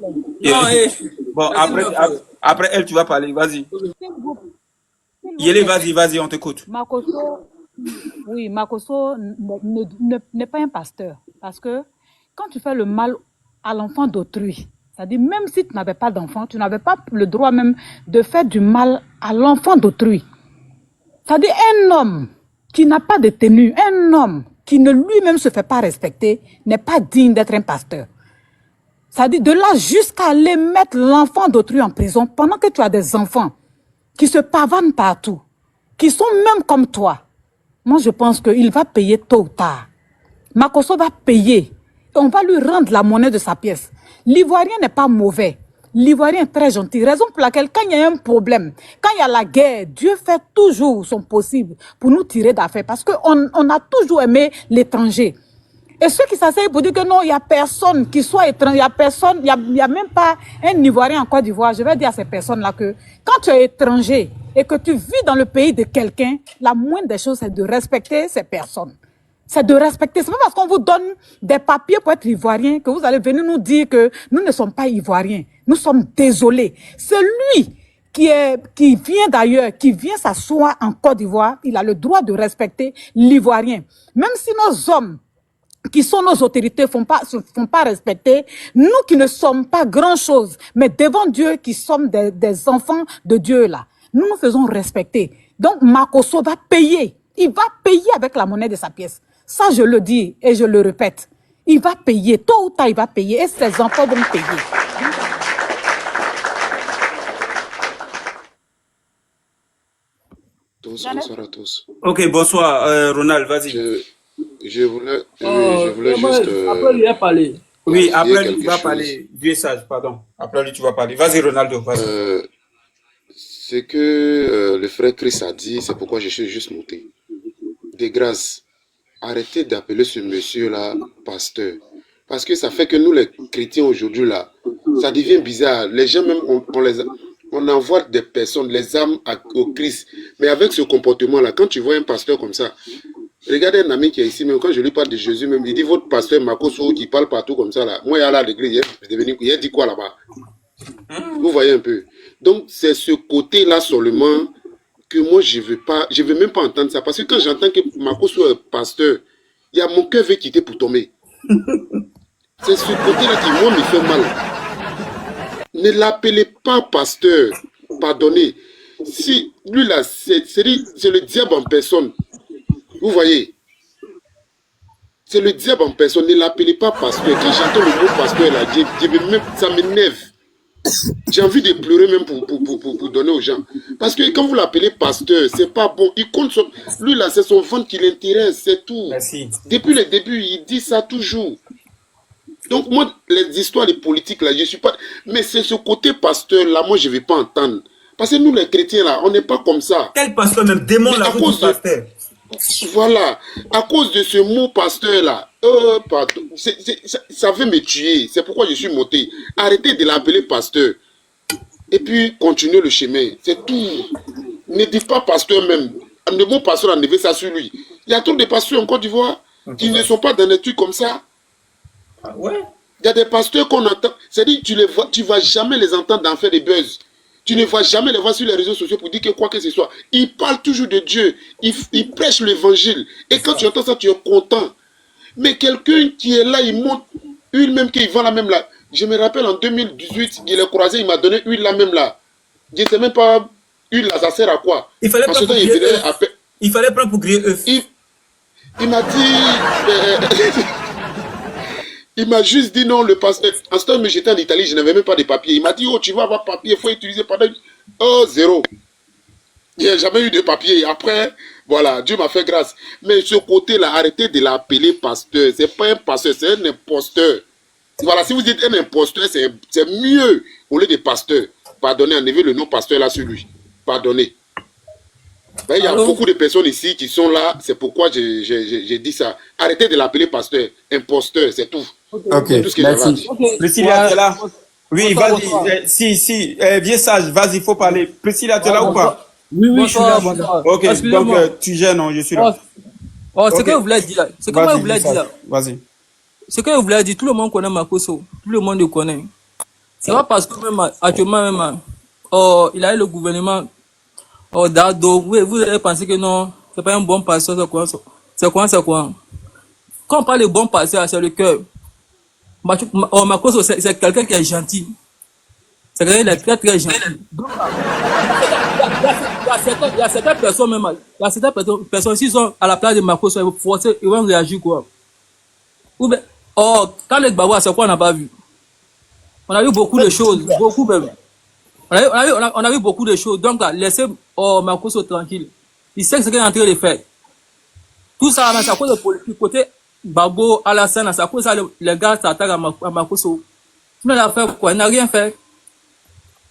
Non, Bon, après elle, tu vas parler, vas-y. Yélé, vas-y, on t'écoute. Makosso n'est pas un pasteur. Parce que quand tu fais le mal à l'enfant d'autrui, c'est-à-dire même si tu n'avais pas d'enfant, tu n'avais pas le droit même de faire du mal à l'enfant d'autrui. C'est-à-dire un homme qui n'a pas de tenue, un homme qui ne lui-même se fait pas respecter, n'est pas digne d'être un pasteur. C'est-à-dire de là jusqu'à aller mettre l'enfant d'autrui en prison pendant que tu as des enfants qui se pavanent partout, qui sont même comme toi. Moi, je pense qu'il va payer tôt ou tard. Makosso va payer. Et on va lui rendre la monnaie de sa pièce. L'Ivoirien n'est pas mauvais. L'Ivoirien est très gentil. Raison pour laquelle, quand il y a un problème, quand il y a la guerre, Dieu fait toujours son possible pour nous tirer d'affaire. Parce qu'on a toujours aimé l'étranger. Et ceux qui s'asseyent pour dire que non, il n'y a personne qui soit étranger, il n'y a même pas un Ivoirien en Côte d'Ivoire. Je vais dire à ces personnes-là que quand tu es étranger et que tu vis dans le pays de quelqu'un, la moindre des choses, c'est de respecter ces personnes. C'est de respecter. C'est pas parce qu'on vous donne des papiers pour être ivoirien que vous allez venir nous dire que nous ne sommes pas ivoiriens. Nous sommes désolés. Celui qui vient d'ailleurs, qui vient s'asseoir en Côte d'Ivoire, il a le droit de respecter l'ivoirien. Même si nos hommes qui sont nos autorités se font pas respecter, nous qui ne sommes pas grand chose, mais devant Dieu qui sommes des enfants de Dieu là, nous nous faisons respecter. Donc Makosso va payer. Il va payer avec la monnaie de sa pièce. Ça, je le dis et je le répète. Il va payer. Tôt ou tard, il va payer. Et ses enfants vont payer. Bonsoir à tous. Ok, bonsoir, Ronald, vas-y. Je voulais juste... Après, lui a parlé. Oui, après, lui, tu vas parler. Vieux sage, pardon. Après, lui, tu vas parler. Vas-y, Ronaldo, vas-y. Ce que le frère Chris a dit, c'est pourquoi je suis juste monté. De grâce, arrêtez d'appeler ce monsieur-là pasteur. Parce que ça fait que nous, les chrétiens, aujourd'hui, là, ça devient bizarre. Les gens, même, on envoie des personnes, les âmes au Christ. Mais avec ce comportement-là, quand tu vois un pasteur comme ça, regardez un ami qui est ici, même quand je lui parle de Jésus, même, il dit, votre pasteur Makosso, qui parle partout comme ça, là. Moi, il y a là l'église, il a dit quoi là-bas? Vous voyez un peu. Donc, c'est ce côté-là seulement que moi, je veux même pas entendre ça. Parce que quand j'entends que Makosso est pasteur, il y a mon cœur veut quitter pour tomber. C'est ce côté-là qui, moi, me fait mal. Ne l'appelez pas pasteur. Pardonnez. Si, lui, là, c'est le diable en personne. Vous voyez? C'est le diable en personne. Ne l'appelez pas pasteur. Quand j'entends le mot pasteur, là, ça m'énerve. J'ai envie de pleurer même pour donner aux gens. Parce que quand vous l'appelez pasteur, c'est pas bon. Il compte sur... Lui, là, c'est son ventre qui l'intéresse, c'est tout. Merci. Depuis le début, il dit ça toujours. Donc, moi, les histoires de politique, là, je suis pas... Mais c'est ce côté pasteur, là, moi, je ne vais pas entendre. Parce que nous, les chrétiens, là, on n'est pas comme ça. Quel pasteur même démon la cause de pasteur. Voilà. À cause de ce mot pasteur, là, pardon, ça veut me tuer. C'est pourquoi je suis monté. Arrêtez de l'appeler pasteur. Et puis, continuez le chemin. C'est tout. Ne dites pas pasteur même. Le mot pasteur, enlevez ça sur lui. Il y a trop de pasteurs en Côte d'Ivoire qui ne sont pas dans des trucs comme ça. Ah ouais? Il y a des pasteurs qu'on entend. C'est-à-dire, tu ne vas jamais les entendre dans faire des buzz. Tu ne vas jamais les voir sur les réseaux sociaux pour dire que quoi que ce soit. Ils parlent toujours de Dieu. Ils prêchent l'évangile. Et quand tu entends ça, tu es content. Mais quelqu'un qui est là, il monte huile même qu'il vend la même là. Je me rappelle en 2018, il est croisé, il m'a donné huile la même là. Je ne sais même pas huile là, ça sert à quoi. Il fallait prendre pour griller œuf. Il m'a dit... il m'a juste dit non, le pasteur. En ce temps, j'étais en Italie, je n'avais même pas de papier. Il m'a dit, oh, tu vas avoir papier, il faut utiliser pendant... Oh, zéro. Il n'y a jamais eu de papier. Après, voilà, Dieu m'a fait grâce. Mais ce côté-là, arrêtez de l'appeler pasteur. Ce n'est pas un pasteur, c'est un imposteur. Voilà, si vous dites un imposteur, c'est mieux au lieu de pasteur. Pardonnez, enlevez le nom pasteur là sur lui. Pardonnez. Ben, il y a beaucoup de personnes ici qui sont là, c'est pourquoi j'ai dit ça. Arrêtez de l'appeler pasteur, imposteur, c'est tout. Ok, c'est tout ce que merci. Priscilla, tu es là? Oui, vas-y. Si, viens sage, vas-y, il faut parler. Priscilla, tu es là ou pas? Oui, je suis là. Bonsoir. Ok, donc tu gênes, non, je suis là. Ce que vous voulez dire là. Ce que moi vous voulez dire là. Vas-y. Ce que vous voulez dire, tout le monde connaît Makosso. Tout le monde le connaît. C'est pas parce que même actuellement, même, il a eu le gouvernement. Dado, vous allez penser que non, c'est pas un bon pasteur, c'est quoi? Quand on parle de bon pasteur, c'est le cœur. Makosso, c'est quelqu'un qui est gentil. C'est quelqu'un qui est très très gentil. Donc, il y a certaines personnes même, il y a certaines personnes, s'ils sont à la place de Makosso, ils vont réagir quoi? Ou bien, quand les Bawa, c'est quoi on n'a pas vu? On a vu beaucoup de choses, beaucoup même. On a vu beaucoup de choses. Donc là, laissez Makosso tranquille. Il sait ce qu'il est en train de faire. Tout ça, c'est à cause de politique. Côté Babo, Alassane, c'est à cause de ça, les gars s'attaquent à Makosso. Sinon, il a fait quoi? Il n'a rien fait.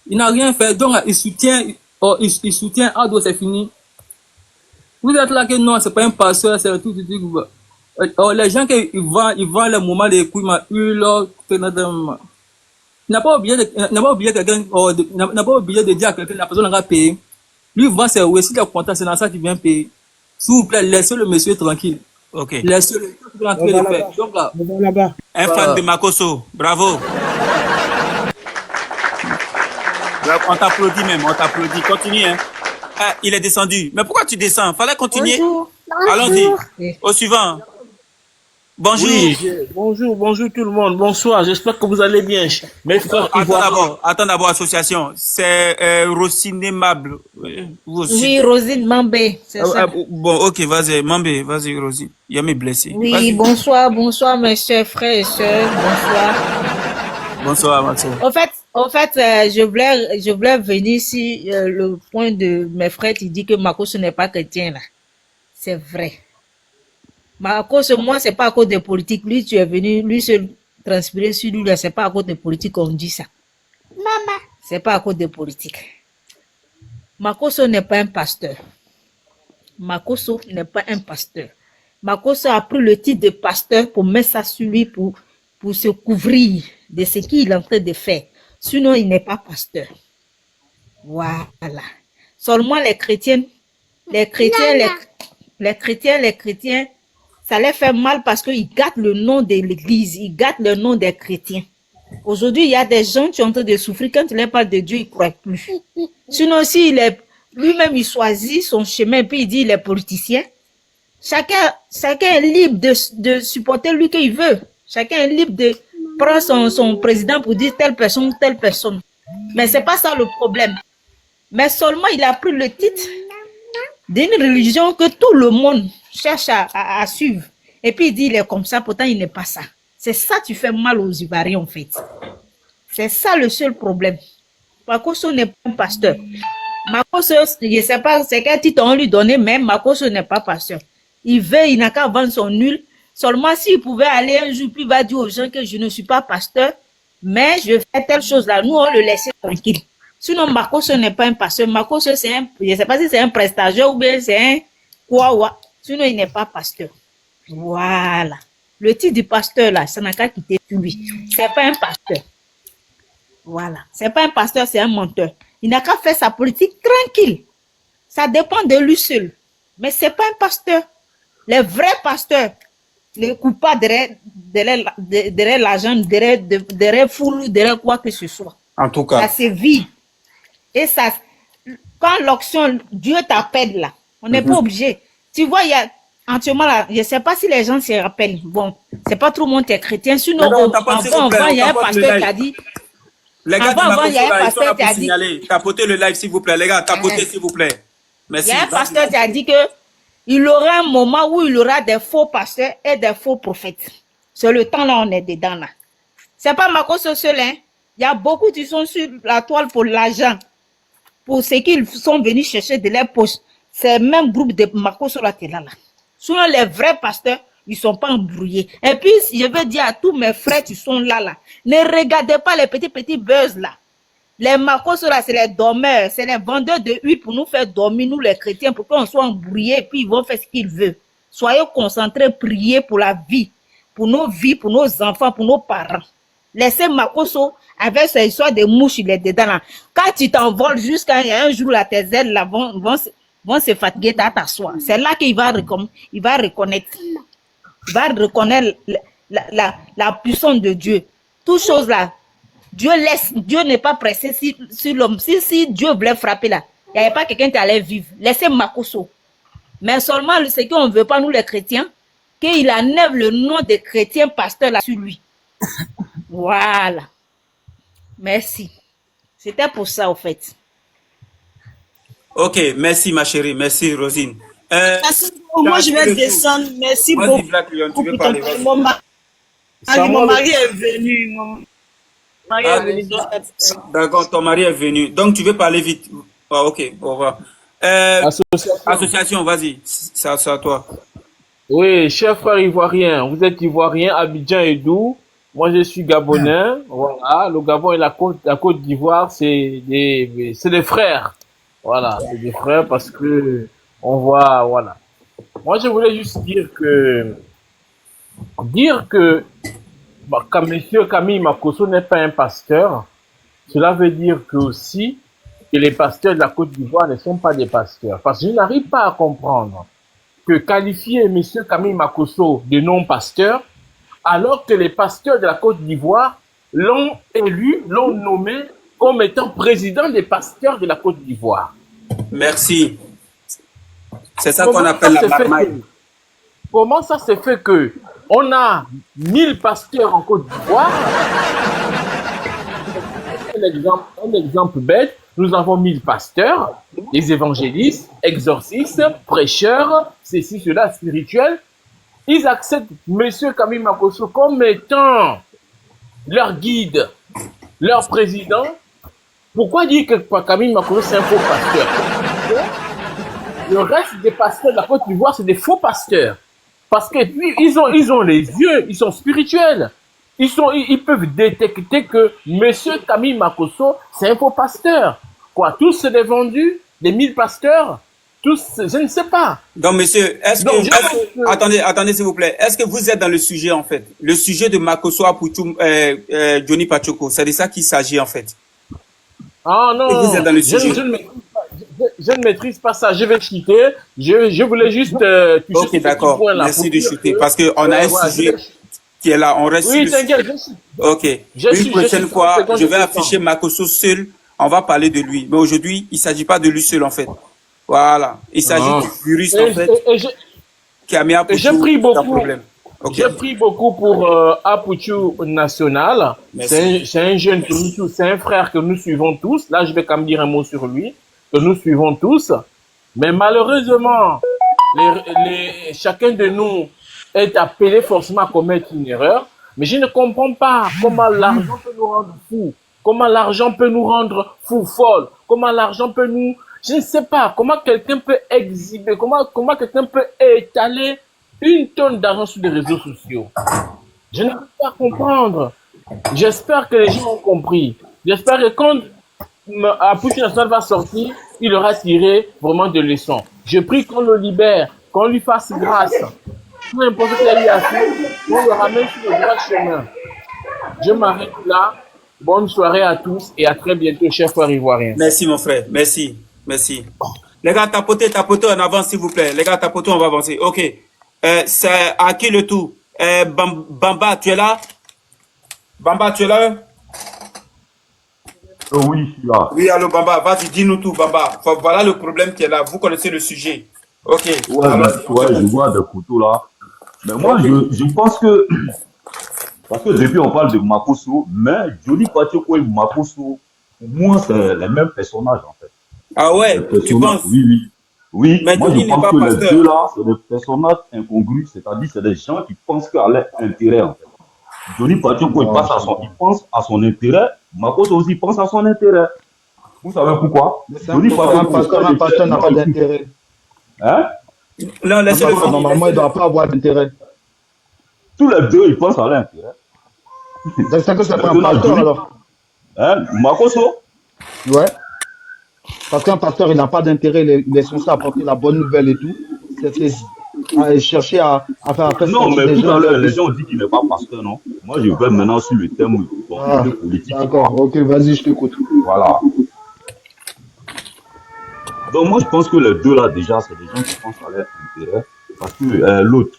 Il n'a rien fait. Donc là, il soutient Ado, c'est fini. Vous êtes là que non, c'est pas un pasteur, c'est tout. Les gens qui vendent les moments de couilles, n'a pas oublié quelqu'un, n'a pas oublié de dire à quelqu'un, la personne n'a payé. Lui, vend ses oui, si tu es content, c'est dans ça qu'il vient payer. S'il vous plaît, laissez le monsieur tranquille. Ok. Laissez-le tranquille. Donc là, un fan de Makosso, bravo. On t'applaudit même, on t'applaudit. Continue, hein. Ah, il est descendu. Mais pourquoi tu descends? Fallait continuer. Bonjour. Allons-y. Au suivant. Bonjour. Oui, bonjour tout le monde. Bonsoir. J'espère que vous allez bien. Mes frères, attends d'abord, association. C'est Rosine Mable. Oui, Rosine Mambé. C'est ça. Bon, ok, vas-y, Mambé, vas-y, Rosine. Il y a mes blessés. Oui, bonsoir, mes chers frères et sœurs. Bonsoir. Bonsoir. En fait, je voulais venir ici, le point de mes frères qui dit que Makosso n'est pas chrétien, là. C'est vrai. Makosso, moi, c'est pas à cause de politique. Lui, tu es venu, lui se transpirer sur lui, là, c'est pas à cause de politique qu'on dit ça. Maman. C'est pas à cause de politique. Makosso n'est pas un pasteur. Makosso n'est pas un pasteur. Makosso a pris le titre de pasteur pour mettre ça sur lui, pour se couvrir de ce qu'il est en train de faire. Sinon, il n'est pas pasteur. Voilà. Seulement les chrétiens, ça les fait mal parce qu'ils gâtent le nom de l'église, ils gâtent le nom des chrétiens. Aujourd'hui, il y a des gens qui sont en train de souffrir. Quand tu leur parles de Dieu, ils ne croient plus. Sinon, si lui-même, il choisit son chemin, puis il dit il est politicien. Chacun est libre de supporter lui qu'il veut. Chacun est libre de prendre son président pour dire telle personne ou telle personne. Mais ce n'est pas ça le problème. Mais seulement, il a pris le titre d'une religion que tout le monde cherche à suivre. Et puis il dit il est comme ça, pourtant il n'est pas ça. C'est ça qui fait mal aux Ivoiriens en fait. C'est ça le seul problème. Makoso n'est pas un pasteur. Makoso, je ne sais pas c'est quel titre on lui donnait, mais Makoso n'est pas pasteur. Il n'a qu'à vendre son nul. Seulement s'il pouvait aller un jour, puis il va dire aux gens que je ne suis pas pasteur, mais je fais telle chose là. Nous, on le laissait tranquille. Sinon, Makoso n'est pas un pasteur. Makoso, c'est un, je ne sais pas si c'est un prestataire ou bien c'est un quoi. Sinon, il n'est pas pasteur. Voilà. Le titre du pasteur là, ça n'a qu'à quitter lui. C'est pas un pasteur. Voilà. C'est pas un pasteur, c'est un menteur. Il n'a qu'à faire sa politique tranquille. Ça dépend de lui seul. Mais c'est pas un pasteur. Les vrais pasteurs, les coupables derrière l'argent, derrière foule, derrière quoi que ce soit. En tout cas. Ça se vit. Et ça, quand l'option, Dieu t'appelle là, on n'est pas obligé. Tu vois, il y a, entièrement là, je ne sais pas si les gens se rappellent. Bon, c'est pas tout le monde qui est chrétien. Sinon, avant, il y a un pasteur qui a dit. Les gars, il y a un pasteur qui a dit. Tapotez le live, s'il vous plaît. Les gars, tapotez, s'il vous plaît. Merci. Il y a un pasteur qui a dit que il aura un moment où il y aura des faux pasteurs et des faux prophètes. C'est le temps là, on est dedans là. C'est pas Makoso seul, hein. Il y a beaucoup qui sont sur la toile pour l'argent, pour ce qu'ils sont venus chercher de leur poche. C'est le même groupe de Makoso là qui est là. Sinon, les vrais pasteurs, ils sont pas embrouillés. Et puis, je veux dire à tous mes frères qui sont là. Ne regardez pas les petits buzz là. Les Makoso là, c'est les dormeurs, c'est les vendeurs de huile pour nous faire dormir, nous les chrétiens, pour qu'on soit embrouillés, puis ils vont faire ce qu'ils veulent. Soyez concentrés, priez pour la vie, pour nos vies, pour nos enfants, pour nos parents. Laissez Makoso avec ses histoires de mouches, il est dedans là. Quand tu t'envoles jusqu'à un jour là, tes ailes là vont se fatiguer à t'asseoir. C'est là qu'il va reconnaître. Il va reconnaître la puissance de Dieu. Toutes choses là. Dieu n'est pas pressé sur l'homme. Si Dieu voulait frapper là, il n'y avait pas quelqu'un qui allait vivre. Laissez Makoso. Mais seulement ce qu'on ne veut pas, nous les chrétiens, qu'il enlève le nom de chrétien pasteur là sur lui. Voilà. Merci. C'était pour ça, au fait. Ok, merci ma chérie, merci Rosine. Merci beaucoup. Moi, je vais descendre. Merci beaucoup. Black Lion, tu veux parler? Mon mari est venu. D'accord, ton mari est venu. Donc, tu veux parler vite. Ah, ok, au revoir. Association, vas-y, c'est à toi. Oui, cher frère ivoirien, vous êtes ivoirien, Abidjan et Dou. Moi, je suis gabonais. Voilà, le Gabon et la Côte d'Ivoire, c'est des frères. Voilà, c'est des frères parce que on voit, voilà. Moi, je voulais juste dire que quand monsieur Camille Makoso n'est pas un pasteur, cela veut dire que aussi que les pasteurs de la Côte d'Ivoire ne sont pas des pasteurs. Parce que je n'arrive pas à comprendre que qualifier monsieur Camille Makoso de non-pasteur, alors que les pasteurs de la Côte d'Ivoire l'ont élu, l'ont nommé comme étant président des pasteurs de la Côte d'Ivoire. Merci. C'est ça qu'on appelle la marmaille. Comment ça se fait que on a 1000 pasteurs en Côte d'Ivoire? Un exemple bête, nous avons 1000 pasteurs, des évangélistes, exorcistes, prêcheurs, ceci, cela, spirituels. Ils acceptent monsieur Camille Makoso comme étant leur guide, leur président. Pourquoi dire que Camille Makoso c'est un faux pasteur? Le reste des pasteurs de la Côte d'Ivoire, c'est des faux pasteurs. Parce que ils ont les yeux, ils sont spirituels. Ils peuvent détecter que monsieur Camille Makoso, c'est un faux pasteur. Quoi, tous c'est des vendus, des 1000 pasteurs, tous, je ne sais pas. Donc, monsieur, attendez, s'il vous plaît. Est-ce que vous êtes dans le sujet, en fait? Le sujet de Makoso Apuchou, Johnny Pachoko, c'est de ça qu'il s'agit, en fait. Ah non, vous êtes dans le sujet. Je ne maîtrise pas ça. Je vais chuter. Je voulais juste toucher ok, d'accord. Merci de chuter. Parce qu'on a un sujet qui est là. On reste oui, t'inquiète. Ok. Une prochaine fois, je vais afficher Makoso seul. On va parler de lui. Mais aujourd'hui, il ne s'agit pas de lui seul, en fait. Voilà. Il s'agit du virus, en fait, qui a mis Apuchou dans problème. Okay. Je prie beaucoup pour Apuchou National. C'est un jeune que nous, c'est un frère que nous suivons tous. Là, je vais quand même dire un mot sur lui, que nous suivons tous. Mais malheureusement, chacun de nous est appelé forcément à commettre une erreur. Mais je ne comprends pas comment l'argent peut nous rendre fous. comment l'argent peut nous rendre fous folles, comment l'argent peut nous... Je ne sais pas comment quelqu'un peut exhiber, comment quelqu'un peut étaler une tonne d'argent sur les réseaux sociaux. Je n'arrive pas à comprendre. J'espère que les gens ont compris. J'espère que quand Apuchu National va sortir, il aura tiré vraiment de leçons. Je prie qu'on le libère, qu'on lui fasse grâce. Peu importe ce qu'il a fait, qu'on le ramène sur le droit chemin. Je m'arrête là. Bonne soirée à tous et à très bientôt, chers frères ivoiriens. Merci, mon frère. Merci. Merci. Les gars, tapotez en avance, s'il vous plaît. Les gars, tapotez, on va avancer. OK. C'est à qui le tout? Bamba, tu es là? Bamba, tu es là? Oui, je suis là. Oui, allô, Bamba. Vas-y, dis-nous tout, Bamba. Voilà le problème qui est là. Vous connaissez le sujet. OK. Ouais, je vois des couteaux là. Mais moi, je pense que... Parce que depuis, on parle de Makosso, mais Johnny Pacheco et Makosso, pour moi, c'est les mêmes personnages, en fait. Ah ouais, tu penses? Oui, mais moi Johnny je pense que pasteur. les deux là, c'est des personnages incongrus, c'est-à-dire c'est des gens qui pensent qu'à leur intérêt, en fait. Johnny Pacheco, il pense à son intérêt, Makosso aussi pense à son intérêt. Vous savez pourquoi? Johnny Pacheco, un pasteur n'a pas d'intérêt. Hein? Non, laissez-le finir. Normalement, il ne doit pas avoir d'intérêt. Tous les deux, ils pensent à leur intérêt. C'est que c'est pas un pasteur alors. Hein? Makosso? Ouais. Parce qu'un pasteur, il n'a pas d'intérêt, il est censé apporter la bonne nouvelle et tout. C'est chercher à faire non, mais tout à l'heure, les gens ont dit qu'il n'est pas pasteur, non? Moi, je vais maintenant sur le thème politique. D'accord, ok, vas-y, je t'écoute. Voilà. Donc, moi, je pense que les deux là, déjà, c'est des gens qui pensent à leur intérêt. Parce que l'autre,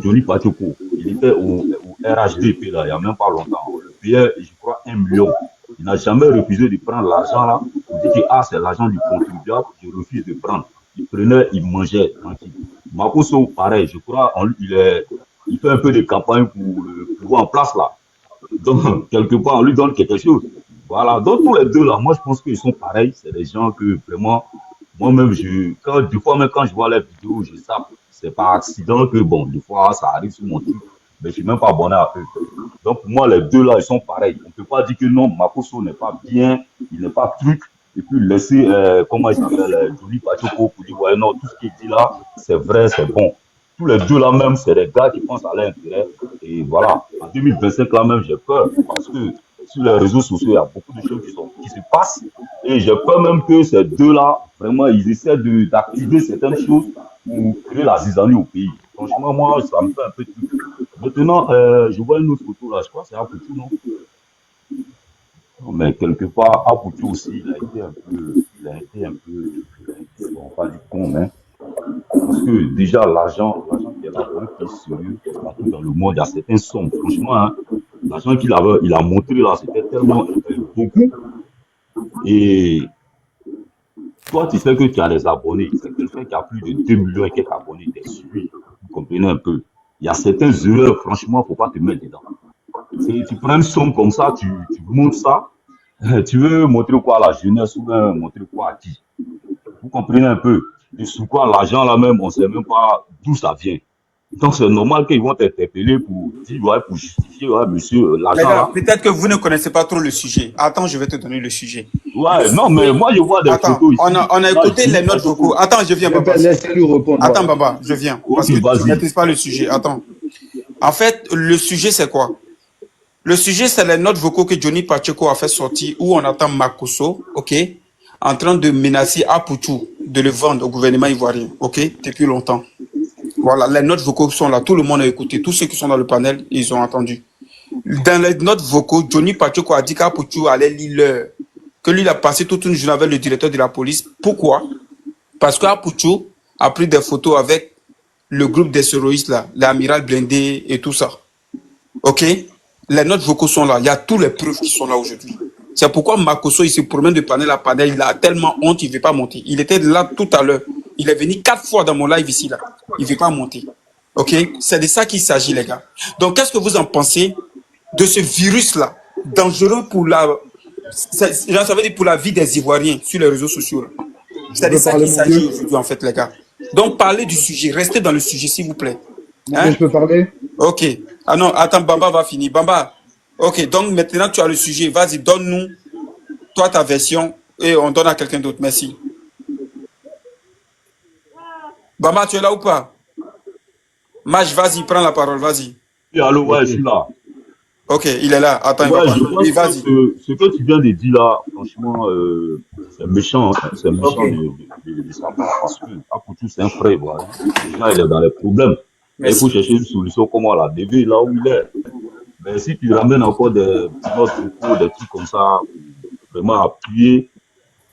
Johnny Pacheco, il était au RHDP là, il n'y a même pas longtemps. Le payait, je crois, 1 million. Il n'a jamais refusé de prendre l'argent là pour dire que c'est l'argent du contribuable, je refuse de prendre. Il prenait, il mangeait tranquille. Makosso, pareil, je crois, il fait un peu de campagne pour le pouvoir en place là. Donc, quelque part, on lui donne quelque chose. Voilà, donc tous les deux là, moi je pense qu'ils sont pareils. C'est des gens que vraiment, moi-même, des fois même quand je vois les vidéos, je sais, c'est par accident que bon, des fois ça arrive sur mon truc, mais je suis même pas abonné à eux. Donc pour moi, les deux là, ils sont pareils. On ne peut pas dire que non, Makosso n'est pas bien, il n'est pas truc, et puis laisser, comment il s'appelle, Johnny Pacheco pour dire, ouais, non, tout ce qu'il dit là, c'est vrai, c'est bon. Tous les deux là même, c'est des gars qui pensent à l'intérêt. Et voilà, en 2025 là même, j'ai peur, parce que sur les réseaux sociaux, il y a beaucoup de choses qui se passent. Et j'ai peur même que ces deux là, vraiment, ils essaient d'activer certaines choses pour créer la zizanie au pays. Franchement, moi, ça me fait un peu de truc. Maintenant, je vois une autre photo là, je crois que c'est Apuchu, non? Mais quelque part, Apuchu aussi, il a été un peu, bon, pas du con, mais parce que déjà, l'argent qui est là, qui est sérieux, partout dans le monde, il y a certaines sommes. Franchement, hein, l'argent qu'il a montré là, c'était tellement beaucoup. Et toi, tu sais que tu as des abonnés. C'est quelqu'un qui a plus de 2 millions et quelques abonnés, des suivis. Vous comprenez un peu? Il y a certaines erreurs, franchement, il ne faut pas te mettre dedans. Tu prends une somme comme ça, tu montres ça, tu veux montrer quoi à la jeunesse ou bien montrer quoi à qui? Vous comprenez un peu? Et sous quoi l'argent là même, on ne sait même pas d'où ça vient. Donc c'est normal qu'ils vont t'interpeller pour dire, ouais, pour justifier, ouais, monsieur, l'argent là. Peut-être que vous ne connaissez pas trop le sujet. Attends, je vais te donner le sujet. Ouais, non, mais moi je vois des photos ici. On a écouté les notes vocaux. Attends, je viens, Baba. Laissez-lui répondre. Attends, Baba, je viens. Parce que tu ne maîtrises pas le sujet. Attends. En fait, le sujet, c'est quoi? Le sujet, c'est les notes vocaux que Johnny Pacheco a fait sortir où on attend Makosso, ok, en train de menacer Apuchu de le vendre au gouvernement ivoirien, ok, depuis longtemps. Voilà, les notes vocaux sont là, tout le monde a écouté, tous ceux qui sont dans le panel, ils ont entendu. Dans les notes vocaux, Johnny Pacheco a dit qu'Apuchu allait lire l'heure, que lui, il a passé toute une journée avec le directeur de la police. Pourquoi? Parce qu'Apuchu a pris des photos avec le groupe des terroristes là, l'amiral blindé et tout ça. Ok? Les notes vocaux sont là, il y a tous les preuves qui sont là aujourd'hui. C'est pourquoi Makosso, il se promène de panel à panel, il a tellement honte, il ne veut pas monter. Il était là tout à l'heure. Il est venu 4 fois dans mon live ici, là. Il ne veut pas monter. Ok? C'est de ça qu'il s'agit, les gars. Donc, qu'est-ce que vous en pensez de ce virus-là, dangereux pour ça veut dire pour la vie des Ivoiriens sur les réseaux sociaux, là. C'est de ça qu'il s'agit aujourd'hui, en fait, les gars. Donc, parlez du sujet. Restez dans le sujet, s'il vous plaît. Hein? Je peux parler? Ok. Ah non, attends, Bamba va finir. Bamba, ok, donc maintenant tu as le sujet. Vas-y, donne-nous toi ta version et on donne à quelqu'un d'autre. Merci. Bamba, tu es là ou pas? Maj, vas-y, prends la parole, vas-y. Oui, allô, ouais, je suis là. Ok, il est là. Attends, il va Ouais, parler. je pense Oui, vas-y. que ce que tu viens de dire là, franchement, c'est méchant, hein. C'est méchant Ok. de sa part parce que Apoutou, c'est un frère, voilà. Déjà, il est dans les problèmes. Et il faut Merci. chercher une solution comment la lever là où il est. Mais si tu ramènes encore des notes vocaux, des trucs comme ça, pour vraiment appuyer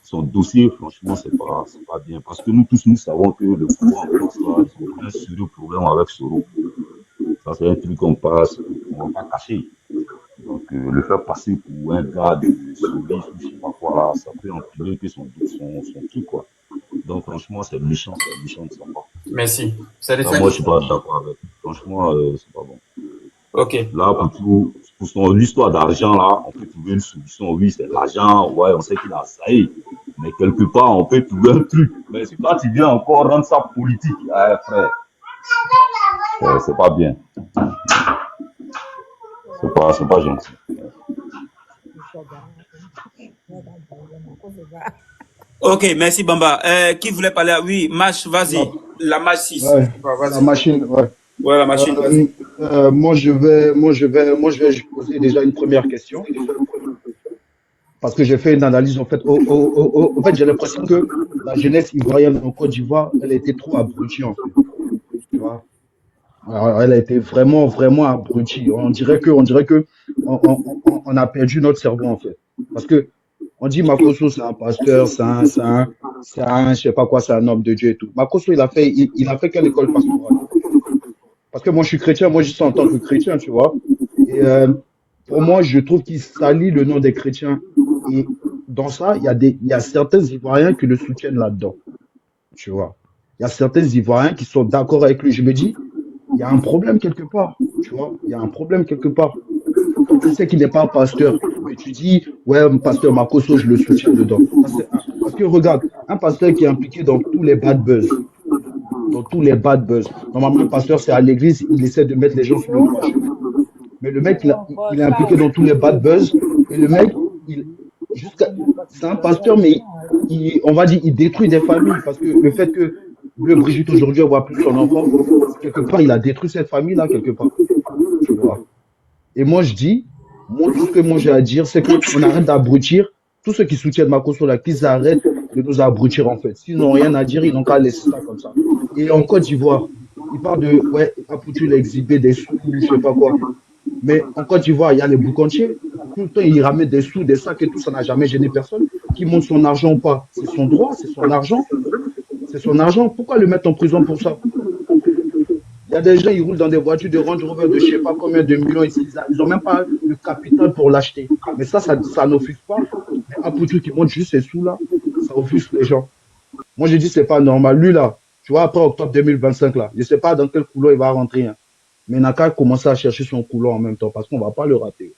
son dossier, franchement, c'est pas bien. Parce que nous tous, nous savons que le pouvoir en place là, ils ont un sérieux problème avec Soro. Ça, c'est un truc qu'on passe, on va pas cacher. Donc, le faire passer pour un gars de service ou je sais pas quoi là, ça peut empirer que son truc, quoi. Donc, franchement, c'est méchant de sa part. Merci. C'est les Là, faits. moi, je suis pas d'accord avec. Franchement, c'est pas bon. Ok. Là, pour son histoire d'argent, là, on peut trouver une solution. Oui, c'est l'argent. Ouais, on sait qu'il a assailli. Mais quelque part, on peut trouver un truc. Mais si toi, tu viens encore rendre ça politique, frère, c'est pas bien. C'est pas gentil. Ok, merci Bamba. Qui voulait parler? Oui, Mach, vas-y. La Mach 6. Ouais, Vas-y. la machine, ouais. Ouais, la machine, vas-y. Moi, je vais poser déjà une première question parce que j'ai fait une analyse en fait. En fait, j'ai l'impression que la jeunesse ivoirienne en Côte d'Ivoire, elle a été trop abrutie en fait. Tu vois. Alors, elle a été vraiment, vraiment abrutie. On dirait que on a perdu notre cerveau en fait. Parce que on dit Makosso, c'est un pasteur, je sais pas quoi, c'est un homme de Dieu et tout. Makosso, il a fait quelle école pastorale? Parce que moi, je suis chrétien, moi, je suis en tant que chrétien, tu vois. Et pour moi, je trouve qu'il salit le nom des chrétiens. Et dans ça, il y a certains Ivoiriens qui le soutiennent là-dedans, tu vois. Il y a certains Ivoiriens qui sont d'accord avec lui. Je me dis, il y a un problème quelque part, tu vois. Il y a un problème quelque part. Tu sais qu'il n'est pas pasteur, mais tu dis, ouais, pasteur Makosso, je le soutiens dedans. Parce que regarde, un pasteur qui est impliqué dans tous les bad buzz, dans tous les bad buzz. Normalement, le pasteur, c'est à l'église, il essaie de mettre les gens sur le droit chemin. Mais le mec, il est impliqué dans tous les bad buzz. Et le mec, c'est un pasteur, mais on va dire, il détruit des familles. Parce que le fait que le Brigitte aujourd'hui, ne voit plus son enfant, quelque part, il a détruit cette famille-là, quelque part. Tu vois. Et moi, je dis, tout ce que moi j'ai à dire, c'est qu'on arrête d'abrutir. Tous ceux qui soutiennent Makosso là, qu'ils arrêtent de nous abrutir en fait. S'ils n'ont rien à dire, ils n'ont qu'à laisser ça comme ça. Et en Côte d'Ivoire, ils parlent de, ouais, Apoutu, il a exhibé des sous, je sais pas quoi. Mais en Côte d'Ivoire, il y a les boucantiers. Tout le temps, ils ramènent des sous, des sacs et tout, ça n'a jamais gêné personne. Qui montre son argent ou pas, c'est son droit, c'est son argent. C'est son argent. Pourquoi le mettre en prison pour ça? Il y a des gens, ils roulent dans des voitures de Range Rover de je sais pas combien de millions ici. Ils n'ont même pas le capital pour l'acheter. Mais ça n'offusque pas. Mais Apoutu qui monte juste ces sous-là, ça offusque les gens. Moi, je dis, c'est pas normal. Lui, là, tu vois, après octobre 2025, là, je sais pas dans quel couloir il va rentrer. Hein. Mais il n'a qu'à commencer à chercher son couloir en même temps parce qu'on va pas le rater.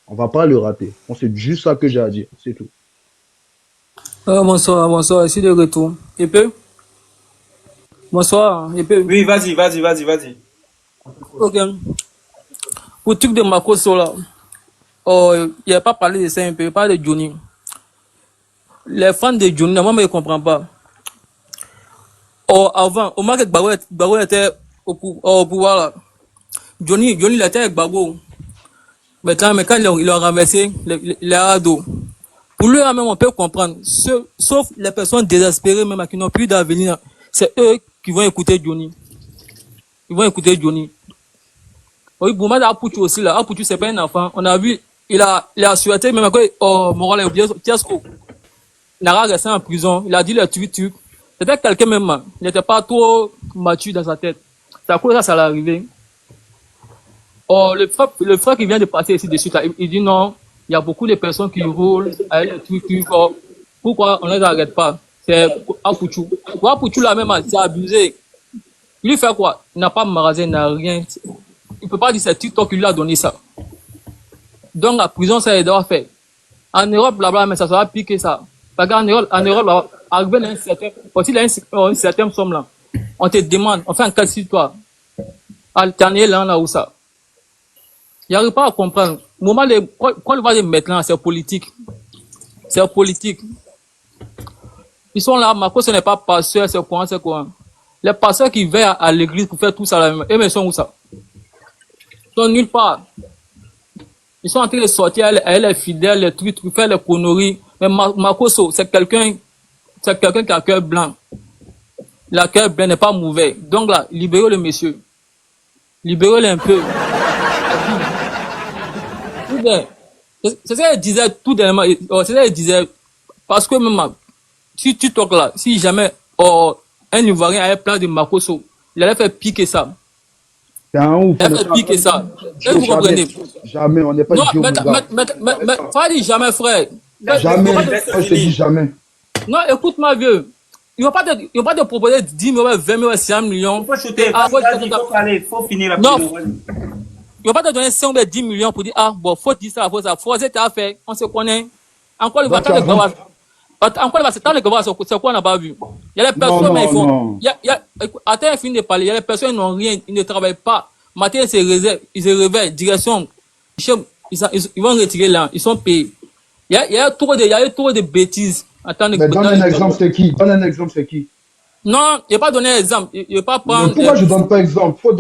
On va pas le rater. C'est juste ça que j'ai à dire. C'est tout. Bonsoir, je suis de retour. Et peu? Bonsoir, et peu? Oui, vas-y. Ok. Pour le truc de Makosso là, il n'a pas parlé de ça un peu, pas de Johnny. Les fans de Johnny, moi, je ne comprends pas. Avant, au moment que Gbagbo était au pouvoir là, Johnny, il était avec Gbagbo. Mais quand il a renversé les ados, pour lui, même, on peut comprendre. Sauf les personnes désespérées, même, qui n'ont plus d'avenir, c'est eux qui vont écouter Johnny. Ils vont écouter Johnny. Oui, pour moi, Apoutu aussi, là. Apoutu, c'est pas un enfant. On a vu, il a souhaité, même quand, Moral a oublié, Tiasco. Il a resté en prison. Il a dit le truc. C'était quelqu'un même, il n'était pas trop mature dans sa tête. C'est à cause de ça l'est arrivé. Le frère qui vient de passer ici dessus, là, il dit non, il y a beaucoup de personnes qui roulent avec le truc. Pourquoi on ne les arrête pas? C'est Apoutu. Pour Apoutu, là même, c'est abusé. Il fait quoi? Il n'a pas de magasin, il n'a rien. Il ne peut pas dire c'est TikTok qui lui a donné ça. Donc la prison, ça, il doit faire. En Europe, blabla, mais ça sera pire que ça. Parce qu'en Europe, arrivé à une certaine somme là, on te demande, on fait un cas sur toi. Alterner là où ça. Il n'arrive pas à comprendre. Quand il va les mettre là, c'est politique. C'est politique. Ils sont là, Marco, ce n'est pas pasteur, c'est quoi, c'est quoi. Les pasteurs qui veillent à l'église pour faire tout ça, là, mais ils sont où ça? Ils sont nulle part. Ils sont en train de sortir, elle est fidèle, les trucs, faire les conneries. Mais Marco, c'est quelqu'un qui a cœur blanc. Le cœur blanc n'est pas mauvais. Donc là, libérez le monsieur. Libérez-le un peu. C'est ça qu'elle disait tout dernièrement. C'est ça qu'elle disait. Parce que même, si tu toques là, si jamais un Ivoirien avait plein de Makoso, il allait faire piquer ça. C'est un ouf. Il allait faire piquer ça. Est-ce que vous comprenez? Jamais, on n'est pas non, idiot, mon gars. mais, pas dire jamais, frère. Jamais, moi je te dis jamais. Non, écoute-moi, vieux. Ils vont pas te proposer 10 000, 20 000, 100 millions. Il faut shooter. Il faut finir non. Ils vont pas te donner 5 ou 10 millions pour dire, ah, bon, faut dire ça, faut ça. Faut ça, t'as fait. On se connaît. Encore, il va attendre le gars. Encore, il va s'attendre le gars, c'est quoi on n'a pas vu. Il y a des personnes, mais ils font. Attends, il finit de parler. Il y a des personnes qui n'ont rien, ils ne travaillent pas. Matin, ils se réveillent, direction. Ils vont retirer là. Ils sont payés. Il y a trop de bêtises. Attends, mais donne un exemple, c'est qui? Donne un exemple, c'est qui? Non, il n'a pas donné exemple. Il ne pas prendre. Pourquoi je ne donne pas exemple? Faut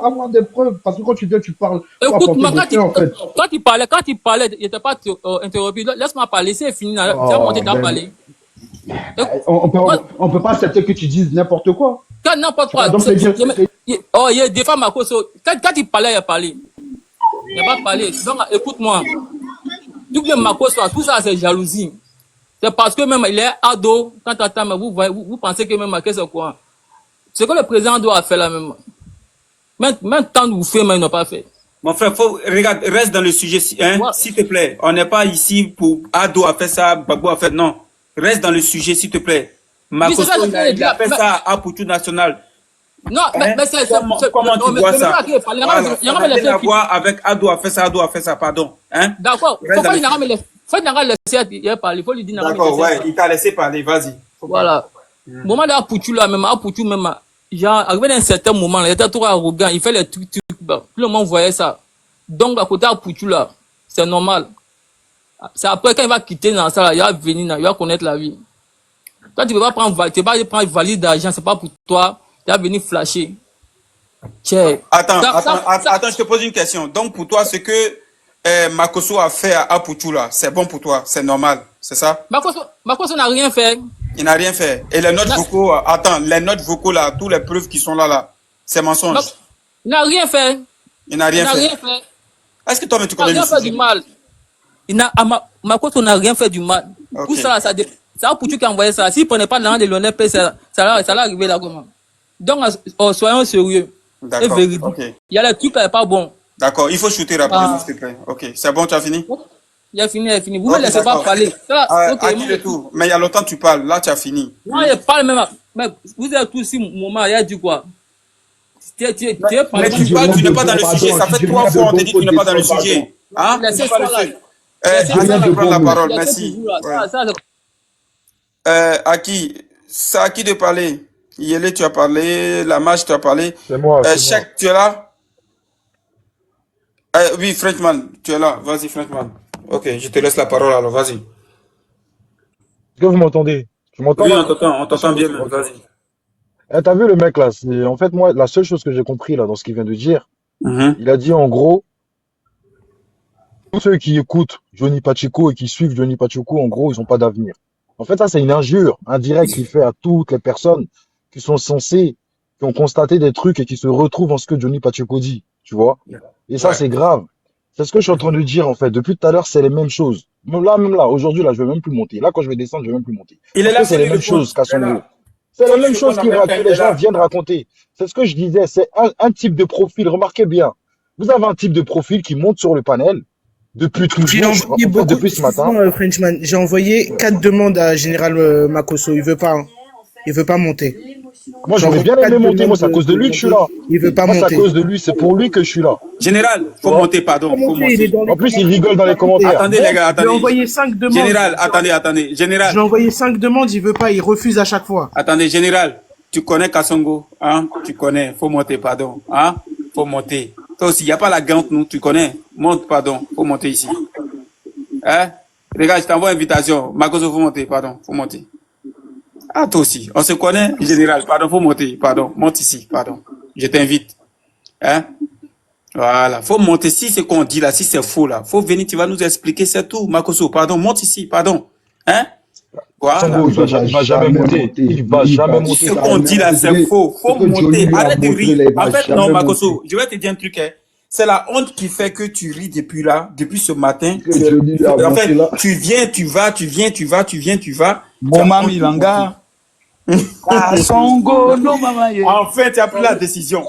avoir des preuves. Parce que quand tu dis, tu parles. Écoute, quand il parlait, il n'était pas interrompu. Laisse-moi parler, c'est fini. Tu vas monter, tu vas parler. On peut pas accepter que tu dises n'importe quoi. Quand n'importe quoi. Il y a des femmes à cause. Quand il parlait, il a parlé. Il n'a pas parlé. Donc, écoute-moi. Tout le Marcos, tout ça, c'est jalousie. C'est parce que même il est ado, quand tu attends, vous pensez que même c'est quoi? Ce que le président doit faire là même. Même tant de vous faire, mais il n'a pas fait. Mon frère, regarde, reste dans le sujet, hein, s'il te plaît. On n'est pas ici pour ado a fait ça, Babou a fait, non. Reste dans le sujet, s'il te plaît. Makoso, il a fait ça à Poutou National. Non, mais c'est comment tu vois ça? Il n'y a rien à voir avec ado a fait ça, pardon. Hein? D'accord. Pourquoi il n'a pas laissé parler? Il faut lui dire. D'accord, ouais, il t'a laissé parler, vas-y. Voilà. Au moment de Poutou là, même, genre, arrivé dans un certain moment, il était trop arrogant, il fait les trucs, tout le monde voyait ça. Donc, à côté de Poutou là, c'est normal. C'est après quand il va quitter dans ça, il va venir, il va connaître la vie. Toi, tu ne peux pas prendre valise d'argent, c'est pas pour toi. Tu vas venir flasher. Attends, je te pose une question. Donc, pour toi, ce que Makoso a fait à Poutou là, c'est bon pour toi, c'est normal, c'est ça? Makoso n'a rien fait. Il n'a rien fait. Et les notes vocaux, les notes vocaux là, tous les preuves qui sont là, c'est mensonge. Il n'a rien fait. Il n'a rien fait. Est-ce que toi, tu connais le sujet? Il n'a rien fait du mal. Makoso n'a rien fait du mal. Tout ça, c'est à Poutou qui a envoyé ça. S'il ne prenait pas l'argent de l'honneur, ça allait arriver là comment? Donc, soyons sérieux. D'accord. Il y a les trucs qui ne sont pas bons. D'accord, il faut shooter rapidement, s'il te plaît. Ok, c'est bon, tu as fini? Il a fini. Vous ne me laissez pas parler. Mais il y a longtemps que tu parles, là tu as fini. Non, il parle même. Mais vous êtes tous ici, moment, il a dit quoi? Mais tu parles, tu n'es pas dans le sujet. Ça fait 3 fois on te dit que tu n'es pas dans le sujet. Hein? Attends, prends la parole, merci. C'est à qui de parler? Yélé, tu as parlé. Lamage, tu as parlé. C'est moi. Cheikh, tu es là? Oui, Frenchman, tu es là. Vas-y, Frenchman. Ok, je te laisse la parole alors, vas-y. Est-ce que vous m'entendez? Tu m'entends? Oui, on t'entend bien, vas-y. T'as vu le mec là? En fait, moi, la seule chose que j'ai compris là dans ce qu'il vient de dire, il a dit en gros, tous ceux qui écoutent Johnny Pacheco et qui suivent Johnny Pacheco, en gros, ils n'ont pas d'avenir. En fait, ça, c'est une injure indirecte qu'il fait à toutes les personnes qui sont censées, qui ont constaté des trucs et qui se retrouvent en ce que Johnny Pacheco dit, tu vois. Et ça, c'est grave. C'est ce que je suis en train de dire, en fait. Depuis tout à l'heure, c'est les mêmes choses. Même là, aujourd'hui, là, je vais même plus monter. Là, quand je vais descendre, je vais même plus monter. C'est les mêmes choses qu'à son niveau. C'est la même chose que les gens viennent raconter. C'est ce que je disais. C'est un type de profil. Remarquez bien. Vous avez un type de profil qui monte sur le panel depuis toujours, depuis ce matin. Frenchman, j'ai envoyé 4 demandes à Général Makoso. Il veut pas. Il veut pas monter. Moi, j'aurais bien aimé monter. Moi, c'est à cause de lui que je suis là. Il veut pas monter. C'est à cause de lui. C'est pour lui que je suis là. Général, faut monter, pardon. Faut monter. En plus, il rigole dans les commentaires. Attendez, les gars, attendez. J'ai envoyé 5 demandes. Général, attendez. Général. J'ai envoyé 5 demandes. Il veut pas. Il refuse à chaque fois. Attendez, Général. Tu connais Kassongo, hein? Tu connais. Faut monter, pardon. Hein? Faut monter. Toi aussi, il n'y a pas la gante, nous. Tu connais. Monte, pardon. Faut monter ici. Hein? Regarde, je t'envoie invitation. Makoso, faut monter, pardon, faut monter. Ah, toi aussi, on se connaît, général, pardon, faut monter, pardon, monte ici, pardon. Je t'invite. Hein? Voilà, faut monter. Si c'est qu'on dit là, si c'est faux là, faut venir, tu vas nous expliquer, c'est tout. Makoso, pardon, monte ici, pardon. Hein? Voilà. Songo, il va jamais monter. Il va jamais monter. Ce qu'on dit là, c'est faux. Faut monter. Arrête de rire. En fait, non, Makoso, je vais te dire un truc. Hein. C'est la honte qui fait que tu ris depuis là, depuis ce matin. En fait, tu viens, tu vas, tu viens, tu vas, tu viens, tu vas. Mon mami langa. Ah, Songo, non, maman. Enfin, tu as pris la décision.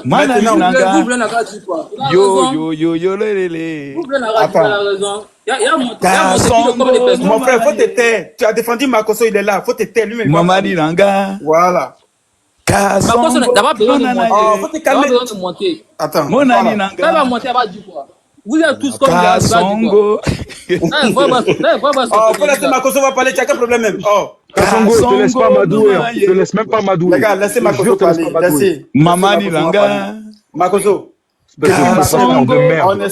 Maintenant, maintenant, Yo, lélé. Mon frère, faut te taire. Tu as défendu Makoso, il est là. Faut te taire lui-même. Maman langa. Voilà. Makoso n'a pas besoin de monter. Faut te calmer. Pas besoin de monter. Attends. Mon ami langa. Quand il va monter, elle va dire quoi? Vous êtes tous comme des Songo. Faut laisser Makoso va parler. Tu as quel problème même? Oh. Songo, te laisse pas m'adouer. Te laisse même pas m'adouer. Regarde, laissez Makoso parler. Laissez. Maman langa. Makoso. Songo. On est